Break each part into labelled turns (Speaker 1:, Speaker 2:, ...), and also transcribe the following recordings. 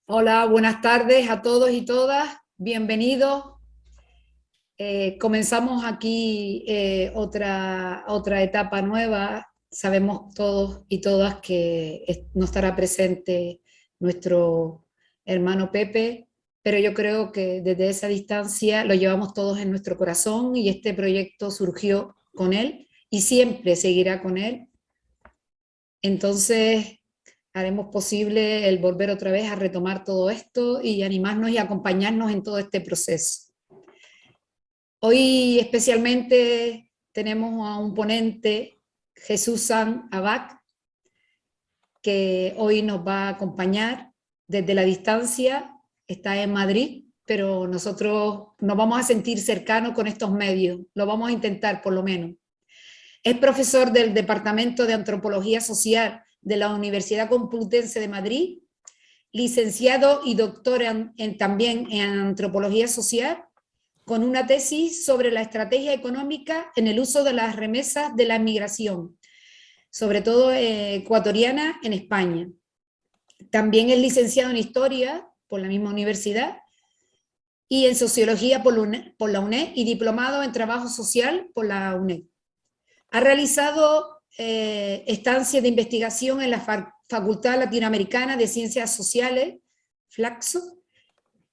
Speaker 1: Hola, buenas tardes a todos y todas. Bienvenidos. Comenzamos aquí otra etapa nueva. Sabemos todos y todas que no estará presente nuestro hermano Pepe, pero yo creo que desde esa distancia lo llevamos todos en nuestro corazón y este proyecto surgió con él y siempre seguirá con él. Entonces, haremos posible el volver otra vez a retomar todo esto y animarnos y acompañarnos en todo este proceso. Hoy especialmente tenemos a un ponente, Jesús San Abad, que hoy nos va a acompañar desde la distancia. Está en Madrid, pero nosotros nos vamos a sentir cercanos con estos medios, lo vamos a intentar por lo menos. Es profesor del Departamento de Antropología Social de la Universidad Complutense de Madrid, licenciado y doctor también en Antropología Social, con una tesis sobre la estrategia económica en el uso de las remesas de la migración, sobre todo ecuatoriana en España. También es licenciado en Historia por la misma universidad y en Sociología por la UNED y diplomado en Trabajo Social por la UNED. Ha realizado estancias de investigación en la Facultad Latinoamericana de Ciencias Sociales, Flaxo,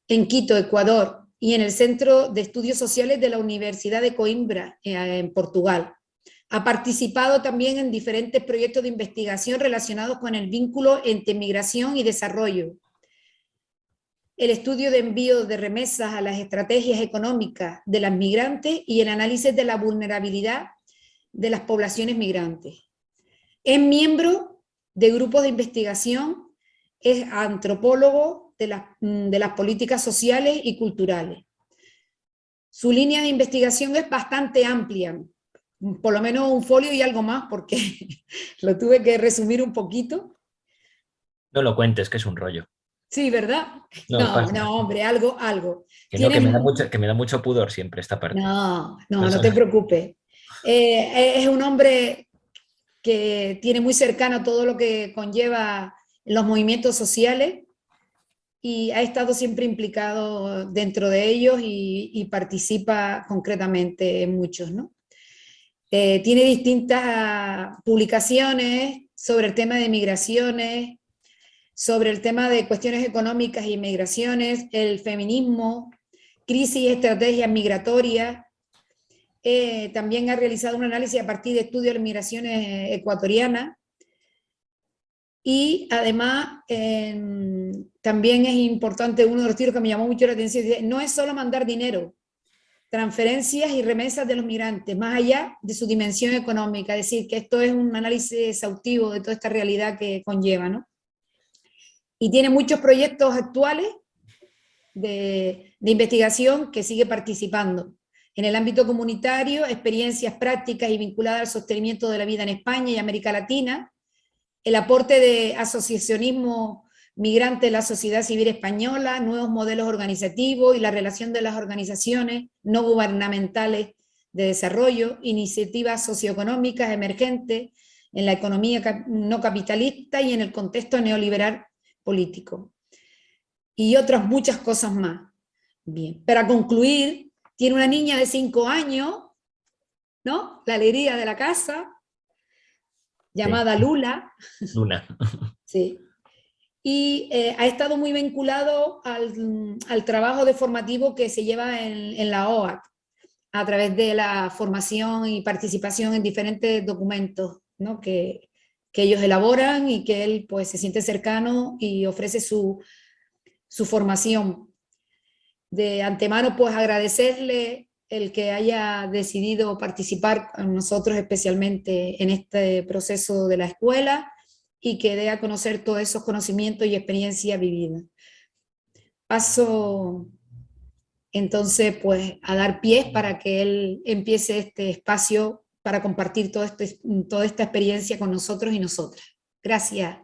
Speaker 1: en Quito, Ecuador, y en el Centro de Estudios Sociales de la Universidad de Coimbra, en Portugal. Ha participado también en diferentes proyectos de investigación relacionados con el vínculo entre migración y desarrollo, el estudio de envío de remesas a las estrategias económicas de las migrantes y el análisis de la vulnerabilidad de las poblaciones migrantes. Es miembro de grupos de investigación, es antropólogo de las políticas sociales y culturales. Su línea de investigación es bastante amplia, por lo menos un folio y algo más, porque lo tuve que resumir un poquito.
Speaker 2: No lo cuentes, que es un rollo.
Speaker 1: Sí, ¿verdad?
Speaker 2: No,
Speaker 1: No,
Speaker 2: pasa.
Speaker 1: no, hombre, algo.
Speaker 2: Que no,
Speaker 1: Tienes...
Speaker 2: que me da mucho pudor siempre esta parte.
Speaker 1: No te preocupes. Es un hombre que tiene muy cercano todo lo que conlleva los movimientos sociales y ha estado siempre implicado dentro de ellos y participa concretamente en muchos, ¿no? Tiene distintas publicaciones sobre el tema de migraciones, sobre el tema de cuestiones económicas y migraciones, el feminismo, crisis y estrategias migratorias. También ha realizado un análisis a partir de estudios de migraciones ecuatorianas. Y además, también es importante, uno de los tiros que me llamó mucho la atención, no es solo mandar dinero, transferencias y remesas de los migrantes, más allá de su dimensión económica, es decir, que esto es un análisis exhaustivo de toda esta realidad que conlleva, ¿no? Y tiene muchos proyectos actuales de investigación que sigue participando. En el ámbito comunitario, experiencias prácticas y vinculadas al sostenimiento de la vida en España y América Latina, el aporte de asociacionismo migrante en la sociedad civil española, nuevos modelos organizativos y la relación de las organizaciones no gubernamentales de desarrollo, iniciativas socioeconómicas emergentes en la economía no capitalista y en el contexto neoliberal político. Y otras muchas cosas más. Bien, para concluir, tiene una niña de 5 años, ¿no? La alegría de la casa, llamada
Speaker 2: Sí.
Speaker 1: Lula.
Speaker 2: Luna.
Speaker 1: Sí. Y ha estado muy vinculado al trabajo de formativo que se lleva en la OAC, a través de la formación y participación en diferentes documentos, ¿no? que ellos elaboran y que él pues, se siente cercano y ofrece su formación. De antemano, pues agradecerle el que haya decidido participar con nosotros, especialmente en este proceso de la escuela, y que dé a conocer todos esos conocimientos y experiencias vividas. Paso entonces pues a dar pies para que él empiece este espacio para compartir toda esta experiencia con nosotros y nosotras. Gracias,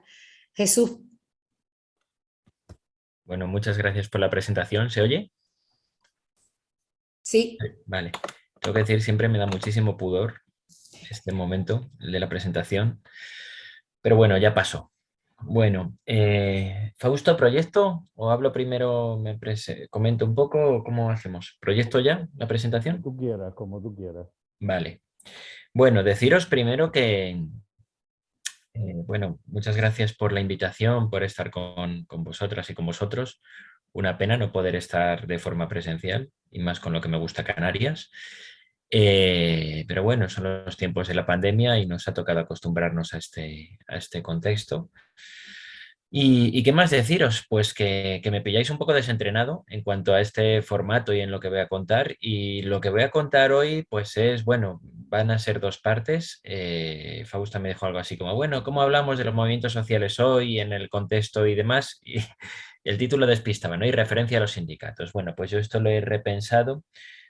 Speaker 1: Jesús,
Speaker 2: Bueno, muchas gracias por la presentación. ¿Se oye?
Speaker 1: sí,
Speaker 2: Vale. Tengo que decir, siempre me da muchísimo pudor este momento, el de la presentación. Pero bueno, ya pasó. Bueno, Fausto, ¿proyecto? ¿O hablo primero, comento un poco o cómo hacemos? ¿Proyecto ya la presentación?
Speaker 3: Como tú quieras.
Speaker 2: Vale. Bueno, deciros primero que, bueno, muchas gracias por la invitación, por estar con vosotras y con vosotros. Una pena no poder estar de forma presencial y más con lo que me gusta Canarias. Pero bueno, son los tiempos de la pandemia y nos ha tocado acostumbrarnos a este contexto. ¿Y qué más deciros? Pues que me pilláis un poco desentrenado en cuanto a este formato y en lo que voy a contar. Y lo que voy a contar hoy, pues es, bueno, van a ser dos partes. Fausta me dijo algo así como, bueno, ¿cómo hablamos de los movimientos sociales hoy en el contexto y demás? Y el título despistaba, ¿no? Y referencia a los sindicatos. Bueno, pues yo esto lo he repensado.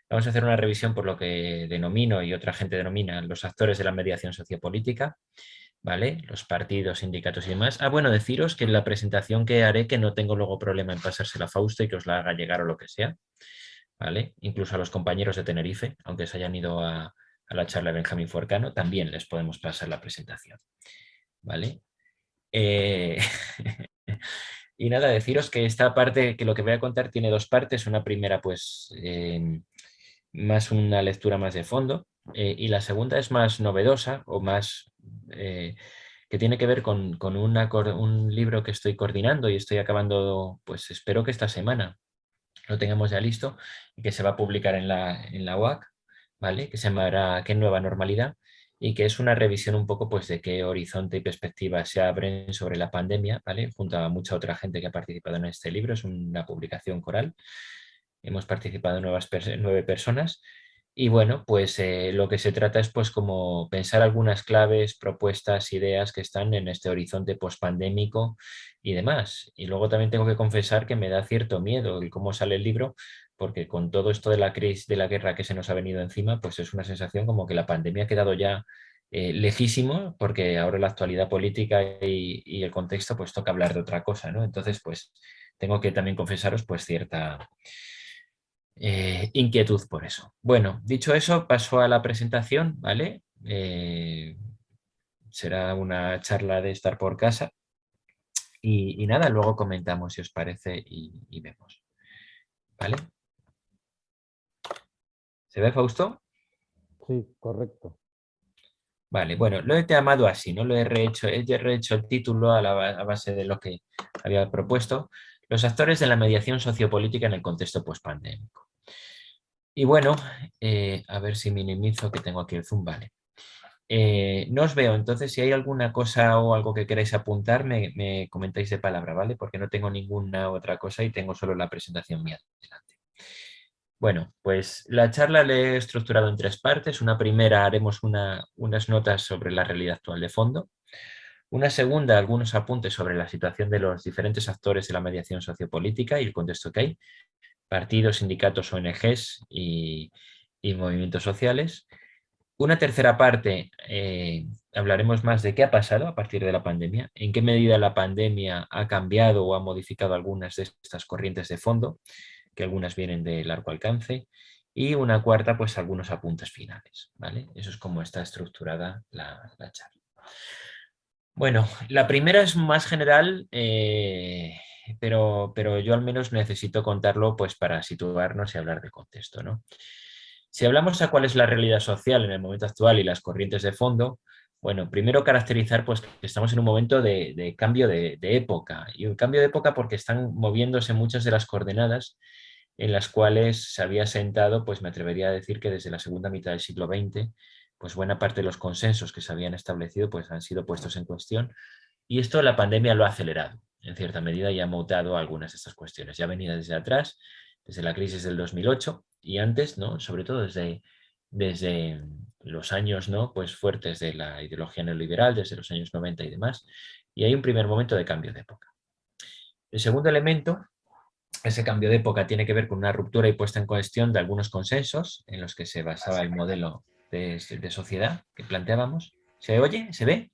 Speaker 2: Vamos a hacer una revisión por lo que denomino y otra gente denomina los actores de la mediación sociopolítica. ¿Vale? Los partidos, sindicatos y demás. Ah, bueno, deciros que en la presentación que haré, que no tengo luego problema en pasársela a Fausto y que os la haga llegar o lo que sea, ¿vale? Incluso a los compañeros de Tenerife, aunque se hayan ido a la charla de Benjamín Forcano, también les podemos pasar la presentación, ¿vale? Y nada, deciros que esta parte, que lo que voy a contar tiene dos partes. Una primera, pues, más una lectura más de fondo, y la segunda es más novedosa o más... que tiene que ver con un libro que estoy coordinando y estoy acabando, pues espero que esta semana lo tengamos ya listo y que se va a publicar en la UAC, ¿vale? Que se llamará ¿Qué nueva normalidad? Y que es una revisión un poco pues de qué horizonte y perspectivas se abren sobre la pandemia, ¿vale? Junto a mucha otra gente que ha participado en este libro, es una publicación coral. Hemos participado 9 personas y bueno, pues lo que se trata es pues como pensar algunas claves, propuestas, ideas que están en este horizonte pospandémico y demás. Y luego también tengo que confesar que me da cierto miedo el cómo sale el libro, porque con todo esto de la crisis, de la guerra que se nos ha venido encima, pues es una sensación como que la pandemia ha quedado ya lejísimo, porque ahora la actualidad política y el contexto pues toca hablar de otra cosa, ¿no? Entonces pues tengo que también confesaros pues cierta inquietud por eso. Bueno, dicho eso, paso a la presentación, ¿vale? Será una charla de estar por casa y nada, luego comentamos si os parece y vemos, ¿vale? ¿Se ve, Fausto?
Speaker 3: Sí, correcto.
Speaker 2: Vale, bueno, lo he llamado así, ¿no? He rehecho el título a base de lo que había propuesto, los actores de la mediación sociopolítica en el contexto pospandémico. Y bueno, a ver si minimizo que tengo aquí el zoom, vale. No os veo, entonces si hay alguna cosa o algo que queráis apuntar, me comentáis de palabra, ¿vale? Porque no tengo ninguna otra cosa y tengo solo la presentación mía delante. Bueno, pues la charla la he estructurado en tres partes. Una primera haremos unas notas sobre la realidad actual de fondo. Una segunda, algunos apuntes sobre la situación de los diferentes actores de la mediación sociopolítica y el contexto que hay, partidos, sindicatos, ONGs y movimientos sociales. Una tercera parte, hablaremos más de qué ha pasado a partir de la pandemia, en qué medida la pandemia ha cambiado o ha modificado algunas de estas corrientes de fondo, que algunas vienen de largo alcance, y una cuarta, pues algunos apuntes finales, ¿vale? Eso es como está estructurada la charla. Bueno, la primera es más general, pero yo al menos necesito contarlo pues para situarnos y hablar de contexto, ¿no? Si hablamos a cuál es la realidad social en el momento actual y las corrientes de fondo, bueno, primero caracterizar pues, que estamos en un momento de cambio de época, y un cambio de época porque están moviéndose muchas de las coordenadas en las cuales se había sentado, pues me atrevería a decir que desde la segunda mitad del siglo XX, pues buena parte de los consensos que se habían establecido pues han sido puestos en cuestión, y esto la pandemia lo ha acelerado en cierta medida y ha mutado algunas de estas cuestiones. Ya venía desde atrás, desde la crisis del 2008 y antes, ¿no? Sobre todo desde los años, ¿no? Pues fuertes de la ideología neoliberal, desde los años 90 y demás, y hay un primer momento de cambio de época. El segundo elemento, ese cambio de época tiene que ver con una ruptura y puesta en cuestión de algunos consensos en los que se basaba el modelo de sociedad que planteábamos. ¿Se oye? ¿Se ve?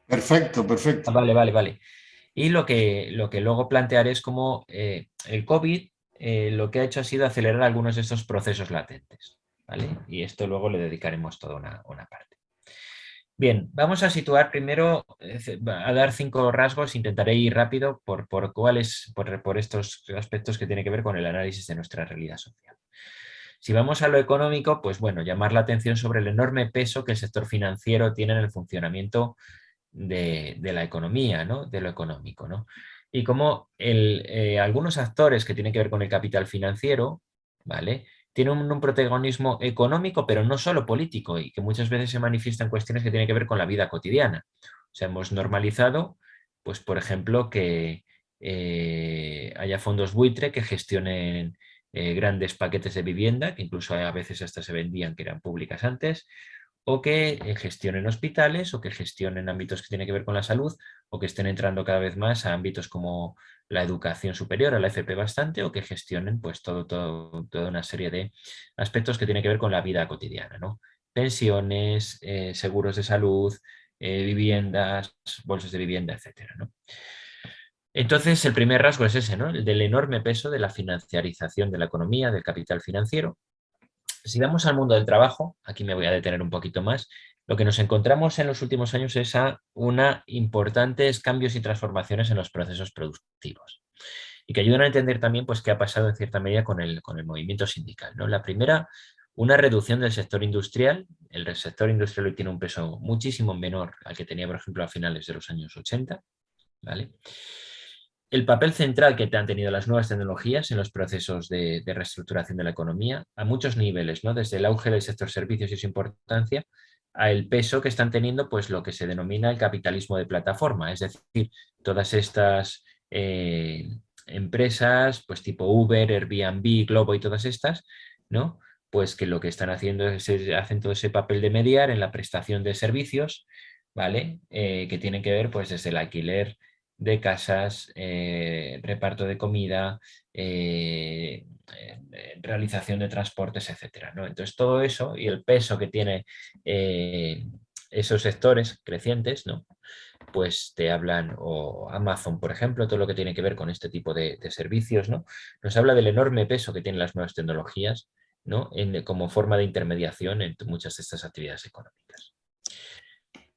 Speaker 4: Perfecto, perfecto.
Speaker 2: Vale. Y lo que luego plantearé es cómo el COVID lo que ha hecho ha sido acelerar algunos de estos procesos latentes, ¿vale? Y esto luego le dedicaremos toda una parte. Bien, vamos a situar primero, a dar 5 rasgos, intentaré ir rápido por estos aspectos que tienen que ver con el análisis de nuestra realidad social. Si vamos a lo económico, pues bueno, llamar la atención sobre el enorme peso que el sector financiero tiene en el funcionamiento de la economía, ¿no? De lo económico, ¿no? Y cómo algunos actores que tienen que ver con el capital financiero, ¿vale? Tienen un protagonismo económico, pero no solo político, y que muchas veces se manifiesta en cuestiones que tienen que ver con la vida cotidiana. O sea, hemos normalizado, pues por ejemplo, que haya fondos buitre que gestionen grandes paquetes de vivienda, que incluso a veces hasta se vendían que eran públicas antes, o que gestionen hospitales, o que gestionen ámbitos que tienen que ver con la salud, o que estén entrando cada vez más a ámbitos como la educación superior, a la FP bastante, o que gestionen pues toda una serie de aspectos que tienen que ver con la vida cotidiana, ¿no? Pensiones, seguros de salud, viviendas, bolsas de vivienda, etcétera, ¿no? Entonces, el primer rasgo es ese, ¿no? El del enorme peso de la financiarización de la economía, del capital financiero. Si vamos al mundo del trabajo, aquí me voy a detener un poquito más, lo que nos encontramos en los últimos años es importantes cambios y transformaciones en los procesos productivos y que ayudan a entender también pues, qué ha pasado en cierta medida con el movimiento sindical, ¿no? La primera, una reducción del sector industrial. El sector industrial hoy tiene un peso muchísimo menor al que tenía, por ejemplo, a finales de los años 80, ¿vale? El papel central que han tenido las nuevas tecnologías en los procesos de reestructuración de la economía a muchos niveles, ¿no? Desde el auge del sector servicios y su importancia al peso que están teniendo pues, lo que se denomina el capitalismo de plataforma, es decir, todas estas empresas pues, tipo Uber, Airbnb, Globo y todas estas, ¿no? Pues que lo que están haciendo es hacen todo ese papel de mediar en la prestación de servicios, ¿vale? Que tienen que ver pues, desde el alquiler de casas, reparto de comida, realización de transportes, etcétera, ¿no? Entonces todo eso y el peso que tiene esos sectores crecientes, ¿no? Pues te hablan, o Amazon, por ejemplo, todo lo que tiene que ver con este tipo de servicios, ¿no? Nos habla del enorme peso que tienen las nuevas tecnologías, ¿no? Como forma de intermediación en muchas de estas actividades económicas.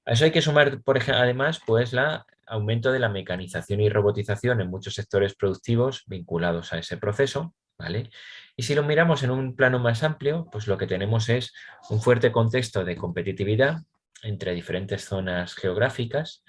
Speaker 2: A eso hay que sumar, por ejemplo, además, pues el aumento de la mecanización y robotización en muchos sectores productivos vinculados a ese proceso, ¿vale? Y si lo miramos en un plano más amplio, pues lo que tenemos es un fuerte contexto de competitividad entre diferentes zonas geográficas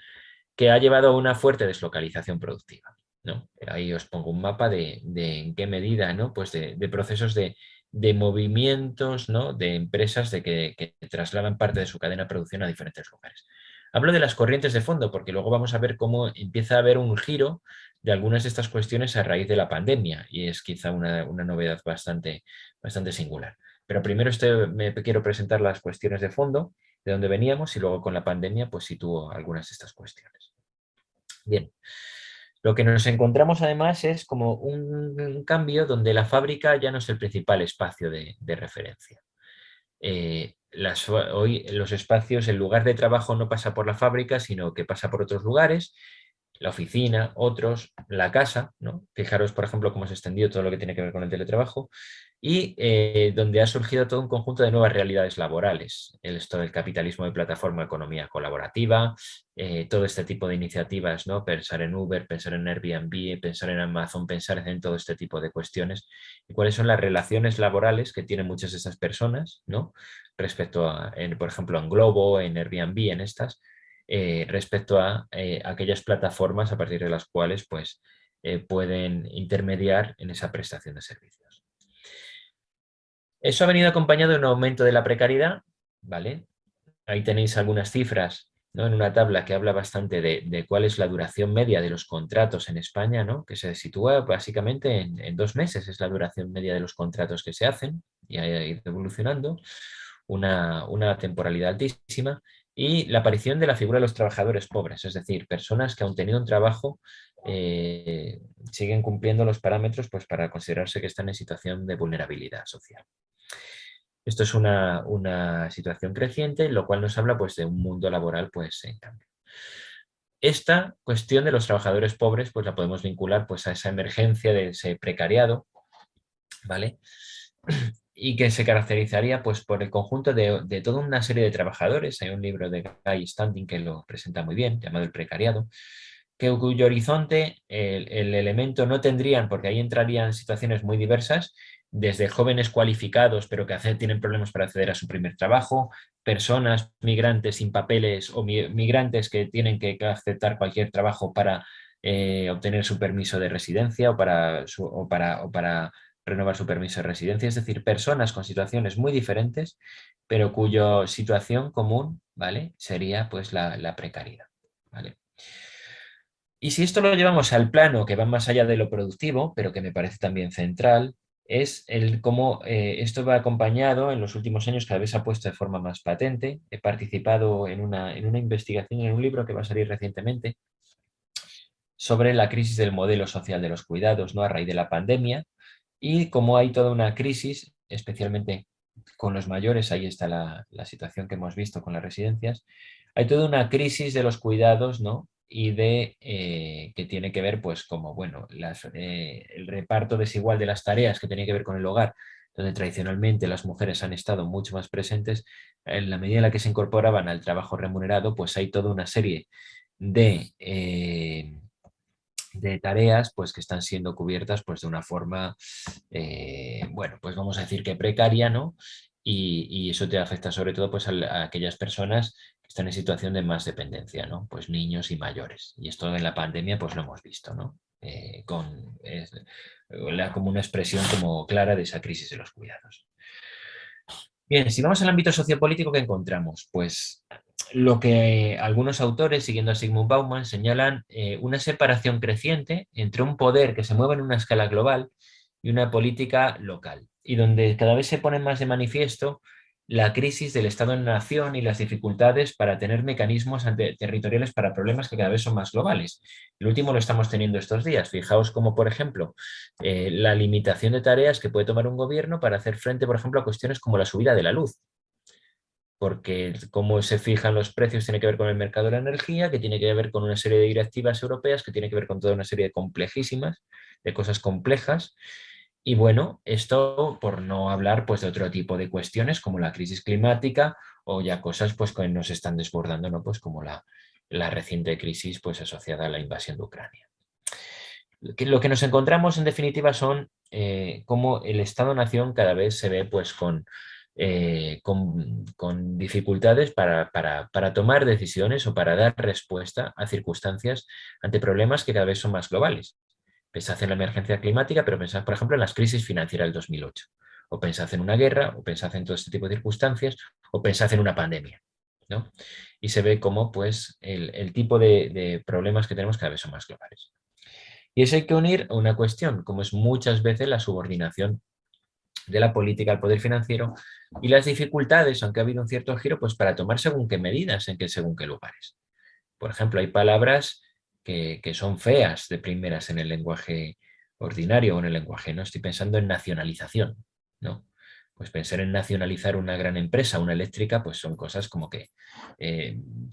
Speaker 2: que ha llevado a una fuerte deslocalización productiva, ¿no? Ahí os pongo un mapa de en qué medida, ¿no? Pues de procesos de movimientos, ¿no? De empresas que trasladan parte de su cadena de producción a diferentes lugares. Hablo de las corrientes de fondo porque luego vamos a ver cómo empieza a haber un giro de algunas de estas cuestiones a raíz de la pandemia y es quizá una novedad bastante singular. Pero primero me quiero presentar las cuestiones de fondo, de dónde veníamos y luego con la pandemia pues sitúo algunas de estas cuestiones. Bien. Lo que nos encontramos además es como un cambio donde la fábrica ya no es el principal espacio de referencia. Hoy los espacios, el lugar de trabajo no pasa por la fábrica, sino que pasa por otros lugares, la oficina, otros, la casa, ¿no? Fijaros, por ejemplo, cómo se ha extendido todo lo que tiene que ver con el teletrabajo y donde ha surgido todo un conjunto de nuevas realidades laborales. Esto del capitalismo de plataforma, economía colaborativa, todo este tipo de iniciativas, ¿no? Pensar en Uber, pensar en Airbnb, pensar en Amazon, pensar en todo este tipo de cuestiones y cuáles son las relaciones laborales que tienen muchas de esas personas, ¿no? Respecto a, por ejemplo, en Globo, en Airbnb, en estas, respecto a aquellas plataformas a partir de las cuales pues, pueden intermediar en esa prestación de servicios. Eso ha venido acompañado de un aumento de la precariedad, ¿vale? Ahí tenéis algunas cifras, ¿no? En una tabla que habla bastante de cuál es la duración media de los contratos en España, ¿no? Que se sitúa básicamente en 2 meses, es la duración media de los contratos que se hacen y ha ido evolucionando, una temporalidad altísima y la aparición de la figura de los trabajadores pobres, es decir, personas que aun teniendo un trabajo siguen cumpliendo los parámetros pues, para considerarse que están en situación de vulnerabilidad social. Esto es una situación creciente, lo cual nos habla pues, de un mundo laboral pues, en cambio. esta cuestión de los trabajadores pobres pues la podemos vincular pues a esa emergencia de ese precariado, ¿vale? Y que se caracterizaría pues por el conjunto de toda una serie de trabajadores. Hay un libro de Guy Standing que lo presenta muy bien, llamado El precariado, cuyo horizonte, el elemento no tendrían, porque ahí entrarían situaciones muy diversas, desde jóvenes cualificados pero que tienen problemas para acceder a su primer trabajo, personas migrantes sin papeles o migrantes que tienen que aceptar cualquier trabajo para obtener su permiso de residencia o para renovar su permiso de residencia, es decir, personas con situaciones muy diferentes, pero cuya situación común, ¿vale?, sería pues la precariedad, ¿vale? Y si esto lo llevamos al plano que va más allá de lo productivo, pero que me parece también central, es el cómo esto va acompañado en los últimos años, cada vez se ha puesto de forma más patente. He participado en una investigación, en un libro que va a salir recientemente, sobre la crisis del modelo social de los cuidados, ¿no?, a raíz de la pandemia, y cómo hay toda una crisis, especialmente con los mayores. Ahí está la situación que hemos visto con las residencias. Hay toda una crisis de los cuidados, ¿no?, y que tiene que ver, pues, como, bueno, el reparto desigual de las tareas que tiene que ver con el hogar, donde tradicionalmente las mujeres han estado mucho más presentes. En la medida en la que se incorporaban al trabajo remunerado, pues hay toda una serie de tareas pues que están siendo cubiertas pues de una forma, bueno, pues vamos a decir que precaria, ¿no? Y eso te afecta sobre todo pues a aquellas personas que están en situación de más dependencia, ¿no? Pues niños y mayores. Y esto en la pandemia pues lo hemos visto, ¿no? Como una expresión como clara de esa crisis de los cuidados. Bien, si vamos al ámbito sociopolítico, ¿qué encontramos? Pues lo que algunos autores, siguiendo a Zygmunt Bauman, señalan una separación creciente entre un poder que se mueve en una escala global y una política local, y donde cada vez se pone más de manifiesto la crisis del Estado en nación y las dificultades para tener mecanismos territoriales para problemas que cada vez son más globales. El último lo estamos teniendo estos días. Fijaos como, por ejemplo, la limitación de tareas que puede tomar un gobierno para hacer frente, por ejemplo, a cuestiones como la subida de la luz, porque cómo se fijan los precios tiene que ver con el mercado de la energía, que tiene que ver con una serie de directivas europeas, que tiene que ver con toda una serie de complejísimas, de cosas complejas. Y bueno, esto por no hablar pues de otro tipo de cuestiones como la crisis climática o ya cosas pues que nos están desbordando, ¿no?, pues como la reciente crisis pues asociada a la invasión de Ucrania. Lo que nos encontramos en definitiva son cómo el Estado-nación cada vez se ve pues con dificultades para tomar decisiones o para dar respuesta a circunstancias ante problemas que cada vez son más globales. Pensad en la emergencia climática, pero pensad, por ejemplo, en las crisis financieras del 2008. O pensad en una guerra, o pensad en todo este tipo de circunstancias, o pensad en una pandemia, ¿no? Y se ve cómo pues, el tipo de problemas que tenemos cada vez son más globales. Y eso hay que unir a una cuestión, como es muchas veces la subordinación de la política al poder financiero y las dificultades, aunque ha habido un cierto giro, pues para tomar según qué medidas según qué lugares. Por ejemplo, hay palabras que son feas de primeras en el lenguaje ordinario o en el lenguaje, ¿no? Estoy pensando en nacionalización, ¿no? Pues pensar en nacionalizar una gran empresa, una eléctrica, pues son cosas como que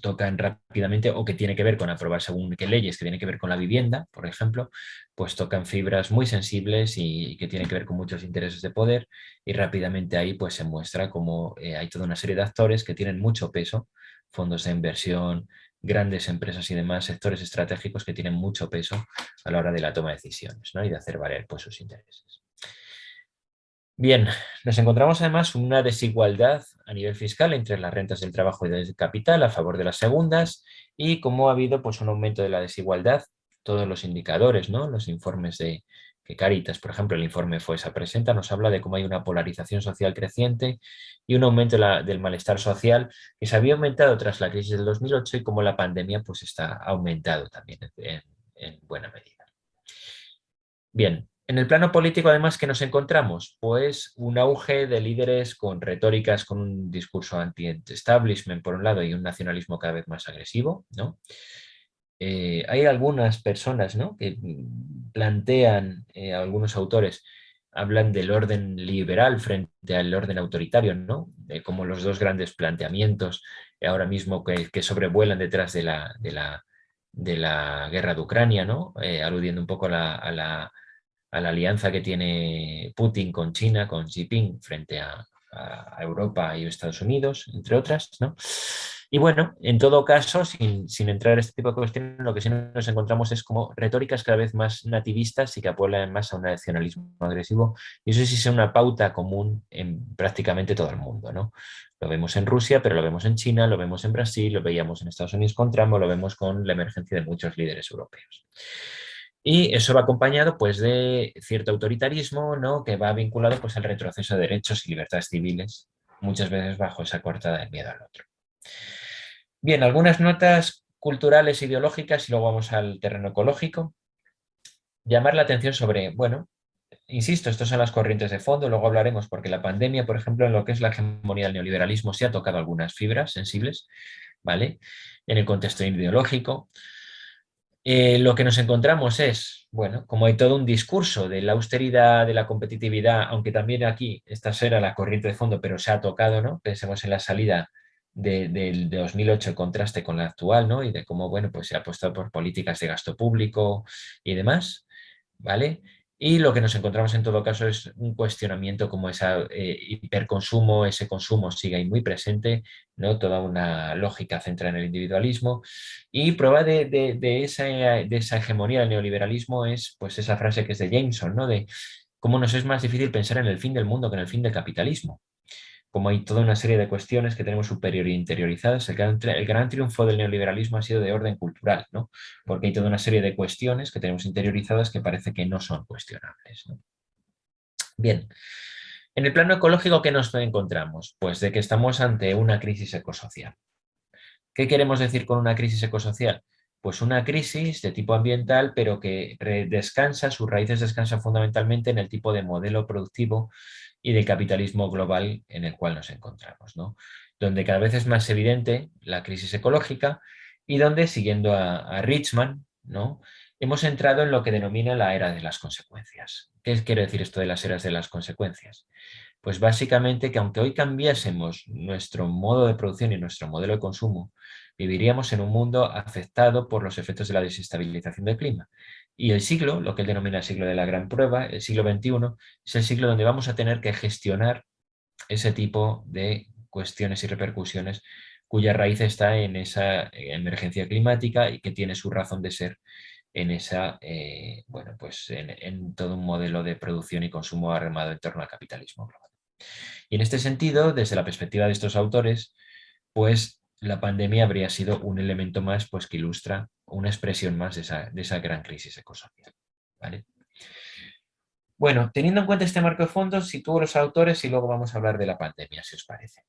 Speaker 2: tocan rápidamente, o que tiene que ver con aprobar según qué leyes que tienen que ver con la vivienda, por ejemplo, pues tocan fibras muy sensibles y que tienen que ver con muchos intereses de poder, y rápidamente ahí pues se muestra cómo hay toda una serie de actores que tienen mucho peso, fondos de inversión, grandes empresas y demás, sectores estratégicos que tienen mucho peso a la hora de la toma de decisiones, ¿no?, y de hacer valer pues, sus intereses. Bien, nos encontramos además una desigualdad a nivel fiscal entre las rentas del trabajo y del capital a favor de las segundas, y cómo ha habido pues, un aumento de la desigualdad, todos los indicadores, ¿no?, los informes que Cáritas, por ejemplo, el informe FOESA presenta, nos habla de cómo hay una polarización social creciente y un aumento del malestar social que se había aumentado tras la crisis del 2008, y cómo la pandemia pues, está aumentado también en buena medida. Bien, en el plano político, además, ¿qué nos encontramos? Pues un auge de líderes con retóricas, con un discurso anti-establishment por un lado y un nacionalismo cada vez más agresivo, ¿no? Hay algunas personas, ¿no?, que plantean, algunos autores hablan del orden liberal frente al orden autoritario, ¿no?, como los dos grandes planteamientos ahora mismo que sobrevuelan detrás de de la guerra de Ucrania, ¿no? Aludiendo un poco a la alianza que tiene Putin con China, con Xi Jinping, frente a Europa y Estados Unidos, entre otras, ¿no? Y bueno, en todo caso, sin entrar en este tipo de cuestiones, lo que sí nos encontramos es como retóricas cada vez más nativistas y que apuelan más a un nacionalismo agresivo, y eso sí es una pauta común en prácticamente todo el mundo, ¿no? Lo vemos en Rusia, pero lo vemos en China, lo vemos en Brasil, lo veíamos en Estados Unidos con Trump, lo vemos con la emergencia de muchos líderes europeos. Y eso va acompañado pues, de cierto autoritarismo, ¿no? Que va vinculado pues, al retroceso de derechos y libertades civiles, muchas veces bajo esa coartada del miedo al otro. Bien, algunas notas culturales e ideológicas y luego vamos al terreno ecológico. Llamar la atención sobre, bueno, insisto, estas son las corrientes de fondo, luego hablaremos porque la pandemia, por ejemplo, en lo que es la hegemonía del neoliberalismo, se ha tocado algunas fibras sensibles, ¿vale? En el contexto ideológico. Lo que nos encontramos es, bueno, como hay todo un discurso de la austeridad, de la competitividad, aunque también aquí esta será la corriente de fondo, pero se ha tocado, ¿no? Pensemos en la salida del 2008, el contraste con la actual, ¿no? Y de cómo, bueno, pues se ha apostado por políticas de gasto público y demás, ¿vale? Y lo que nos encontramos en todo caso es un cuestionamiento como ese hiperconsumo, ese consumo sigue ahí muy presente, ¿no? Toda una lógica centrada en el individualismo. Y prueba de esa hegemonía del neoliberalismo es pues esa frase que es de Jameson, ¿no? De cómo nos es más difícil pensar en el fin del mundo que en el fin del capitalismo. Como hay toda una serie de cuestiones que tenemos superior e interiorizadas, el gran triunfo del neoliberalismo ha sido de orden cultural, ¿no? Porque hay toda una serie de cuestiones que tenemos interiorizadas que parece que no son cuestionables, ¿no? Bien, en el plano ecológico, ¿qué nos encontramos? Pues de que estamos ante una crisis ecosocial. ¿Qué queremos decir con una crisis ecosocial? Pues una crisis de tipo ambiental, pero que sus raíces descansan fundamentalmente en el tipo de modelo productivo y de capitalismo global en el cual nos encontramos, ¿no? Donde cada vez es más evidente la crisis ecológica y donde, siguiendo a Richman, ¿no? Hemos entrado en lo que denomina la era de las consecuencias. ¿Qué quiere decir esto de las eras de las consecuencias? Pues básicamente que aunque hoy cambiásemos nuestro modo de producción y nuestro modelo de consumo, viviríamos en un mundo afectado por los efectos de la desestabilización del clima. Y el siglo, lo que él denomina el siglo de la gran prueba, el siglo XXI, es el siglo donde vamos a tener que gestionar ese tipo de cuestiones y repercusiones cuya raíz está en esa emergencia climática y que tiene su razón de ser en esa, bueno, pues en todo un modelo de producción y consumo armado en torno al capitalismo global. Y en este sentido, desde la perspectiva de estos autores, pues la pandemia habría sido un elemento más pues, que ilustra una expresión más de esa gran crisis ecosocial. ¿Vale? Bueno, teniendo en cuenta este marco de fondo, sitúo los autores y luego vamos a hablar de la pandemia, si os parece.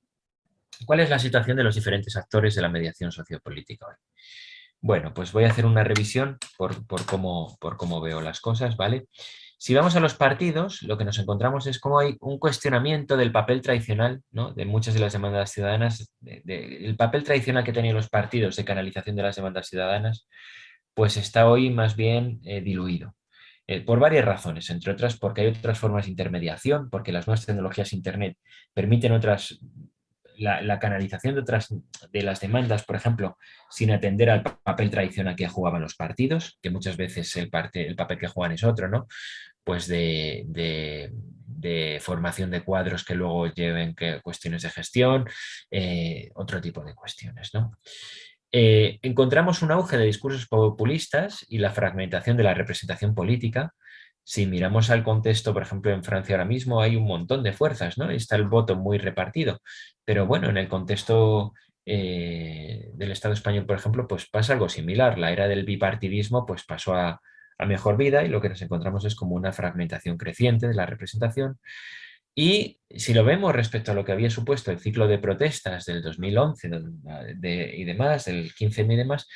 Speaker 2: ¿Cuál es la situación de los diferentes actores de la mediación sociopolítica hoy? Bueno, pues voy a hacer una revisión por cómo veo las cosas, ¿vale? Si vamos a los partidos, lo que nos encontramos es cómo hay un cuestionamiento del papel tradicional, ¿no? De muchas de las demandas ciudadanas, el papel tradicional que tenían los partidos de canalización de las demandas ciudadanas, pues está hoy más bien diluido. Por varias razones, entre otras porque hay otras formas de intermediación, porque las nuevas tecnologías Internet permiten la canalización de otras de las demandas, por ejemplo, sin atender al papel tradicional que jugaban los partidos, que muchas veces el papel que juegan es otro, ¿no? Pues de formación de cuadros que luego lleven cuestiones de gestión, otro tipo de cuestiones, ¿no? Encontramos un auge de discursos populistas y la fragmentación de la representación política. Si miramos al contexto, por ejemplo, en Francia ahora mismo hay un montón de fuerzas, ¿no? Está el voto muy repartido, pero bueno, en el contexto del Estado español, por ejemplo, pues pasa algo similar. La era del bipartidismo pues pasó a mejor vida y lo que nos encontramos es como una fragmentación creciente de la representación. Y si lo vemos respecto a lo que había supuesto el ciclo de protestas del 2011 y demás, del 15M y demás,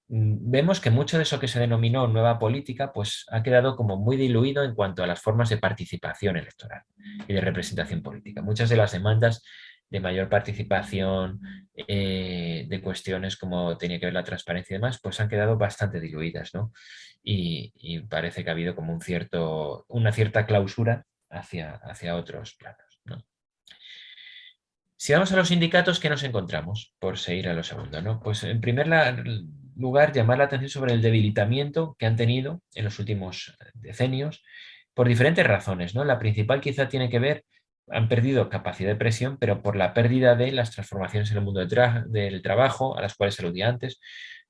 Speaker 2: vemos que mucho de eso que se denominó nueva política pues ha quedado como muy diluido en cuanto a las formas de participación electoral y de representación política. Muchas de las demandas de mayor participación, de cuestiones como tenía que ver la transparencia y demás, pues han quedado bastante diluidas, ¿no? Y parece que ha habido como una cierta clausura hacia otros planos, ¿no? Si vamos a los sindicatos, ¿qué nos encontramos? Por seguir a lo segundo, ¿no? Pues en primer lugar, llamar la atención sobre el debilitamiento que han tenido en los últimos decenios por diferentes razones, ¿no? La principal quizá tiene que ver, han perdido capacidad de presión, pero por la pérdida de las transformaciones en el mundo del trabajo, a las cuales aludía antes,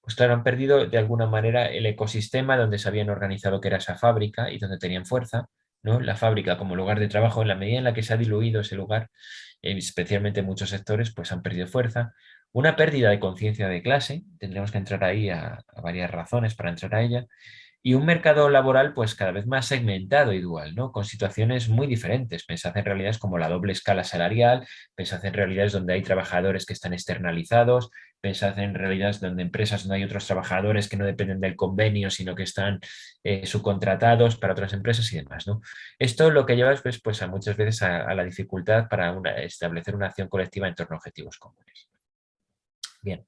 Speaker 2: pues claro, han perdido de alguna manera el ecosistema donde se habían organizado, que era esa fábrica y donde tenían fuerza, ¿no? La fábrica como lugar de trabajo, en la medida en la que se ha diluido ese lugar, especialmente en muchos sectores, pues han perdido fuerza. Una pérdida de conciencia de clase, tendremos que entrar ahí a varias razones para entrar a ella, y un mercado laboral pues cada vez más segmentado y dual, ¿no? Con situaciones muy diferentes. Pensad en realidades como la doble escala salarial, pensad en realidades donde hay trabajadores que están externalizados, pensad en realidades donde empresas donde hay otros trabajadores que no dependen del convenio, sino que están subcontratados para otras empresas y demás, ¿no? Esto lo que lleva pues a muchas veces a la dificultad para establecer una acción colectiva en torno a objetivos comunes. Bien.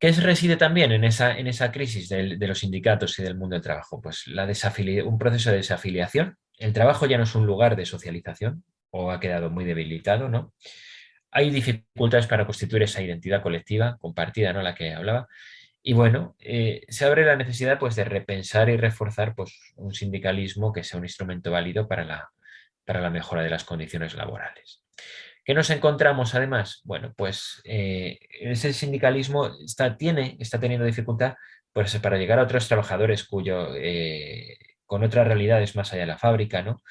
Speaker 2: ¿Qué reside también en esa crisis de los sindicatos y del mundo del trabajo? Pues un proceso de desafiliación. El trabajo ya no es un lugar de socialización o ha quedado muy debilitado, ¿no? Hay dificultades para constituir esa identidad colectiva compartida, ¿no? La que hablaba. Y bueno, se abre la necesidad pues, de repensar y reforzar pues, un sindicalismo que sea un instrumento válido para la mejora de las condiciones laborales. ¿Qué nos encontramos además? Bueno, pues ese sindicalismo está teniendo dificultad pues, para llegar a otros trabajadores con otras realidades más allá de la fábrica, ¿no?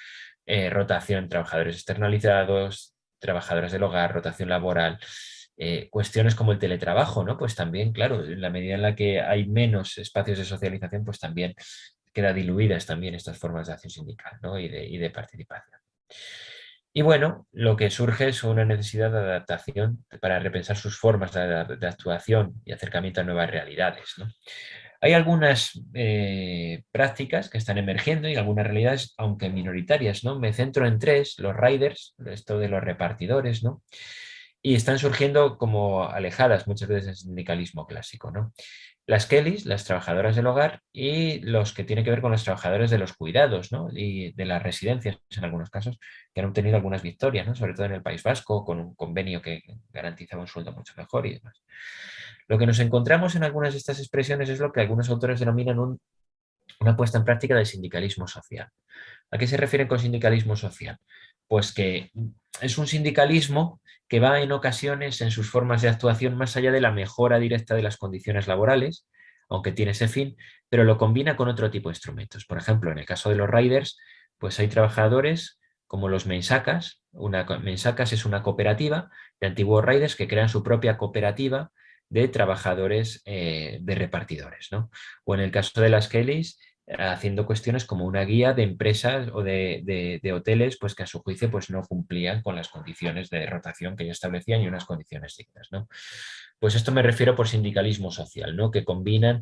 Speaker 2: Rotación, trabajadores externalizados, trabajadores del hogar, rotación laboral, cuestiones como el teletrabajo, ¿no? Pues también, claro, en la medida en la que hay menos espacios de socialización, pues también queda diluidas también estas formas de acción sindical, ¿no? y de participación. Y bueno, lo que surge es una necesidad de adaptación para repensar sus formas de actuación y acercamiento a nuevas realidades, ¿no? Hay algunas prácticas que están emergiendo y algunas realidades, aunque minoritarias, ¿no? Me centro en tres: los riders, esto de los repartidores, ¿no? Y están surgiendo como alejadas muchas veces del sindicalismo clásico, ¿no? Las Kellys, las trabajadoras del hogar, y los que tienen que ver con los trabajadores de los cuidados, ¿no? Y de las residencias en algunos casos, que han obtenido algunas victorias, ¿no? Sobre todo en el País Vasco, con un convenio que garantizaba un sueldo mucho mejor y demás. Lo que nos encontramos en algunas de estas expresiones es lo que algunos autores denominan una puesta en práctica del sindicalismo social. ¿A qué se refiere con sindicalismo social? Pues que es un sindicalismo que va en ocasiones en sus formas de actuación más allá de la mejora directa de las condiciones laborales, aunque tiene ese fin, pero lo combina con otro tipo de instrumentos. Por ejemplo, en el caso de los riders, pues hay trabajadores como los mensacas. Mensacas es una cooperativa de antiguos riders que crean su propia cooperativa de trabajadores de repartidores, ¿no? O en el caso de las Kellys, haciendo cuestiones como una guía de empresas o de hoteles pues que a su juicio pues no cumplían con las condiciones de rotación que ellos establecían y unas condiciones dignas, ¿no? Pues esto me refiero por sindicalismo social, ¿no? Que combinan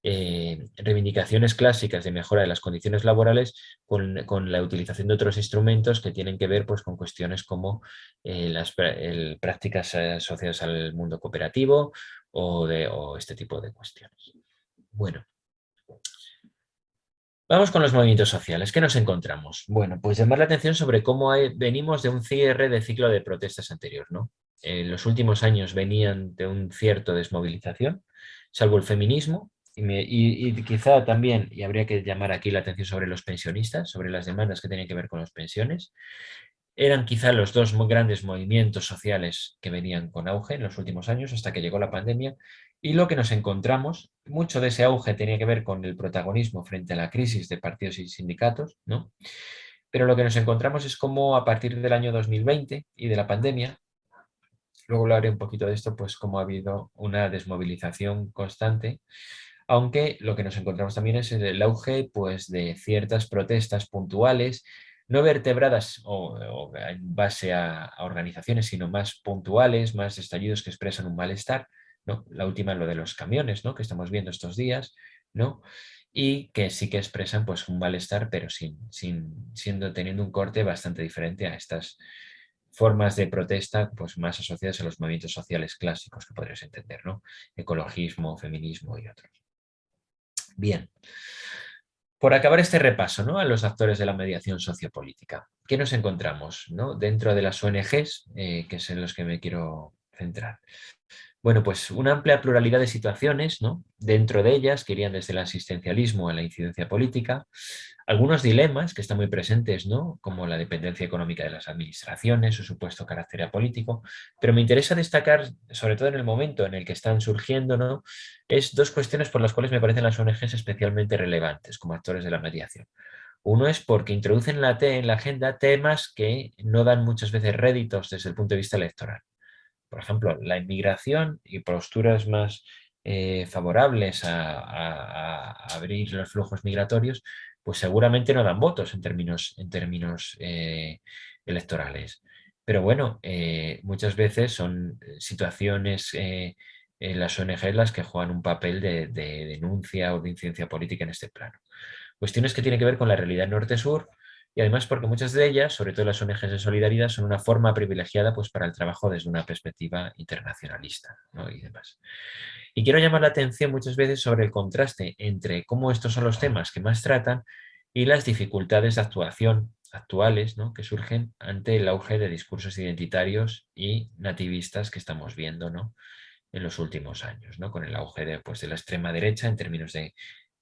Speaker 2: reivindicaciones clásicas de mejora de las condiciones laborales con la utilización de otros instrumentos que tienen que ver pues, con cuestiones como las prácticas asociadas al mundo cooperativo o este tipo de cuestiones. Bueno. Vamos con los movimientos sociales. ¿Qué nos encontramos? Bueno, pues llamar la atención sobre cómo venimos de un cierre de ciclo de protestas anterior, ¿no? En los últimos años venían de un cierto desmovilización, salvo el feminismo, y quizá también, y habría que llamar aquí la atención sobre los pensionistas, sobre las demandas que tenían que ver con las pensiones. Eran quizá los dos muy grandes movimientos sociales que venían con auge en los últimos años hasta que llegó la pandemia, y lo que nos encontramos, mucho de ese auge tenía que ver con el protagonismo frente a la crisis de partidos y sindicatos, ¿no? Pero lo que nos encontramos es cómo a partir del año 2020 y de la pandemia, luego hablaré un poquito de esto, pues cómo ha habido una desmovilización constante, aunque lo que nos encontramos también es el auge pues, de ciertas protestas puntuales, no vertebradas o en base a organizaciones, sino más puntuales, más estallidos que expresan un malestar, ¿no? La última es lo de los camiones, ¿no? Que estamos viendo estos días, ¿no? Y que sí que expresan pues, un malestar, pero teniendo un corte bastante diferente a estas formas de protesta pues, más asociadas a los movimientos sociales clásicos que podrías entender, ¿no? Ecologismo, feminismo y otros. Bien. Por acabar este repaso, ¿no? A los actores de la mediación sociopolítica, ¿qué nos encontramos, ¿no? Dentro de las ONGs, que es en los que me quiero centrar? Bueno, pues una amplia pluralidad de situaciones, ¿no? Dentro de ellas, que irían desde el asistencialismo a la incidencia política, algunos dilemas que están muy presentes, ¿no? Como la dependencia económica de las administraciones, su supuesto carácter apolítico, pero me interesa destacar, sobre todo en el momento en el que están surgiendo, ¿no? Es dos cuestiones por las cuales me parecen las ONGs especialmente relevantes como actores de la mediación. Uno es porque introducen en la agenda temas que no dan muchas veces réditos desde el punto de vista electoral. Por ejemplo, la inmigración y posturas más favorables a abrir los flujos migratorios, pues seguramente no dan votos en términos electorales. Pero bueno, muchas veces son situaciones en las ONG las que juegan un papel de denuncia o de incidencia política en este plano. Cuestiones que tienen que ver con la realidad norte-sur y además porque muchas de ellas, sobre todo las ONGs de solidaridad, son una forma privilegiada pues, para el trabajo desde una perspectiva internacionalista, ¿no? Y demás. Y quiero llamar la atención muchas veces sobre el contraste entre cómo estos son los temas que más tratan y las dificultades de actuación actuales, ¿no? Que surgen ante el auge de discursos identitarios y nativistas que estamos viendo, ¿no? En los últimos años, ¿no? Con el auge pues, de la extrema derecha en términos de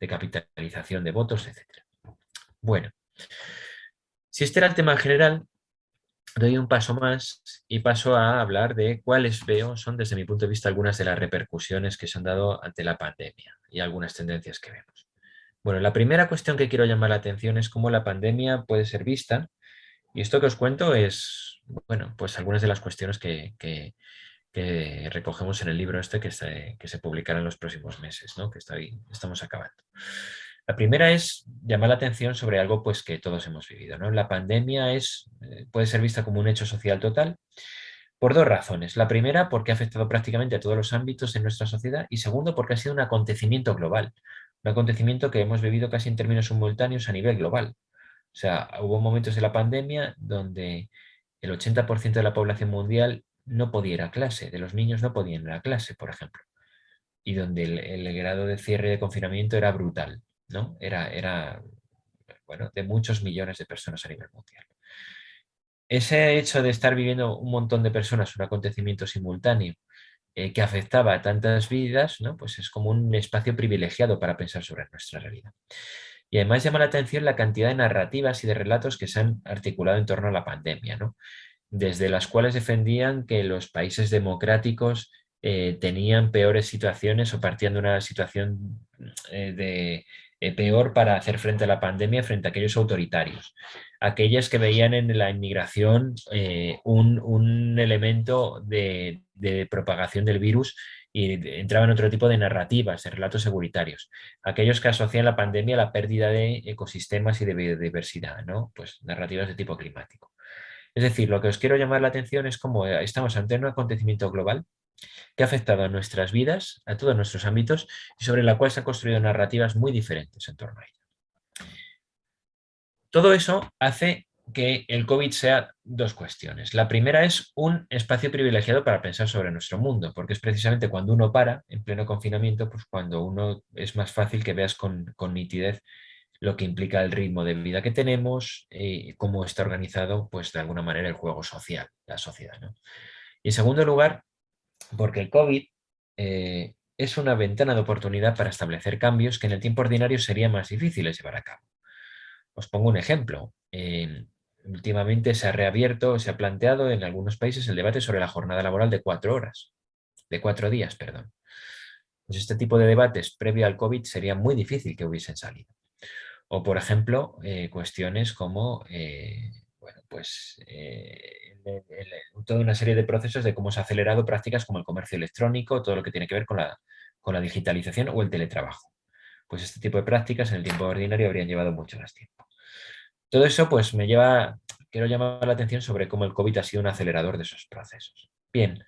Speaker 2: capitalización de votos, etc. Bueno, si este era el tema general, doy un paso más y paso a hablar de cuáles veo son, desde mi punto de vista, algunas de las repercusiones que se han dado ante la pandemia y algunas tendencias que vemos. Bueno, la primera cuestión que quiero llamar la atención es cómo la pandemia puede ser vista, y esto que os cuento es, bueno, pues algunas de las cuestiones que recogemos en el libro este que se publicará en los próximos meses, ¿no? Que estamos acabando. La primera es llamar la atención sobre algo pues, que todos hemos vivido, ¿no? La pandemia puede ser vista como un hecho social total por dos razones. La primera, porque ha afectado prácticamente a todos los ámbitos de nuestra sociedad, y segundo, porque ha sido un acontecimiento global, un acontecimiento que hemos vivido casi en términos simultáneos a nivel global. O sea, hubo momentos de la pandemia donde el 80% de la población mundial no podía ir a clase, de los niños no podían ir a clase, por ejemplo, y donde el grado de cierre y de confinamiento era brutal, ¿no? Era bueno, de muchos millones de personas a nivel mundial. Ese hecho de estar viviendo un montón de personas un acontecimiento simultáneo que afectaba a tantas vidas, ¿no? Pues es como un espacio privilegiado para pensar sobre nuestra realidad. Y además llama la atención la cantidad de narrativas y de relatos que se han articulado en torno a la pandemia, ¿no? Desde las cuales defendían que los países democráticos tenían peores situaciones o partían de una situación peor para hacer frente a la pandemia frente a aquellos autoritarios. Aquellas que veían en la inmigración un elemento de propagación del virus y entraban en otro tipo de narrativas, de relatos seguritarios. Aquellos que asocian la pandemia a la pérdida de ecosistemas y de biodiversidad, ¿no? Pues narrativas de tipo climático. Es decir, lo que os quiero llamar la atención es cómo estamos ante un acontecimiento global que ha afectado a nuestras vidas, a todos nuestros ámbitos, y sobre la cual se han construido narrativas muy diferentes en torno a ella. Todo eso hace que el COVID sea dos cuestiones. La primera es un espacio privilegiado para pensar sobre nuestro mundo, porque es precisamente cuando uno para, en pleno confinamiento, pues cuando uno es más fácil que veas con nitidez lo que implica el ritmo de vida que tenemos y cómo está organizado, pues de alguna manera, el juego social, la sociedad, ¿no? Y en segundo lugar, porque el COVID es una ventana de oportunidad para establecer cambios que en el tiempo ordinario serían más difíciles llevar a cabo. Os pongo un ejemplo. Últimamente se ha reabierto, se ha planteado en algunos países el debate sobre la jornada laboral de 4 horas, de 4 días, perdón. Pues este tipo de debates previo al COVID sería muy difícil que hubiesen salido. O, por ejemplo, cuestiones como bueno, pues, toda una serie de procesos de cómo se ha acelerado prácticas como el comercio electrónico, todo lo que tiene que ver con la digitalización o el teletrabajo. Pues este tipo de prácticas en el tiempo ordinario habrían llevado mucho más tiempo. Todo eso pues quiero llamar la atención sobre cómo el COVID ha sido un acelerador de esos procesos. Bien,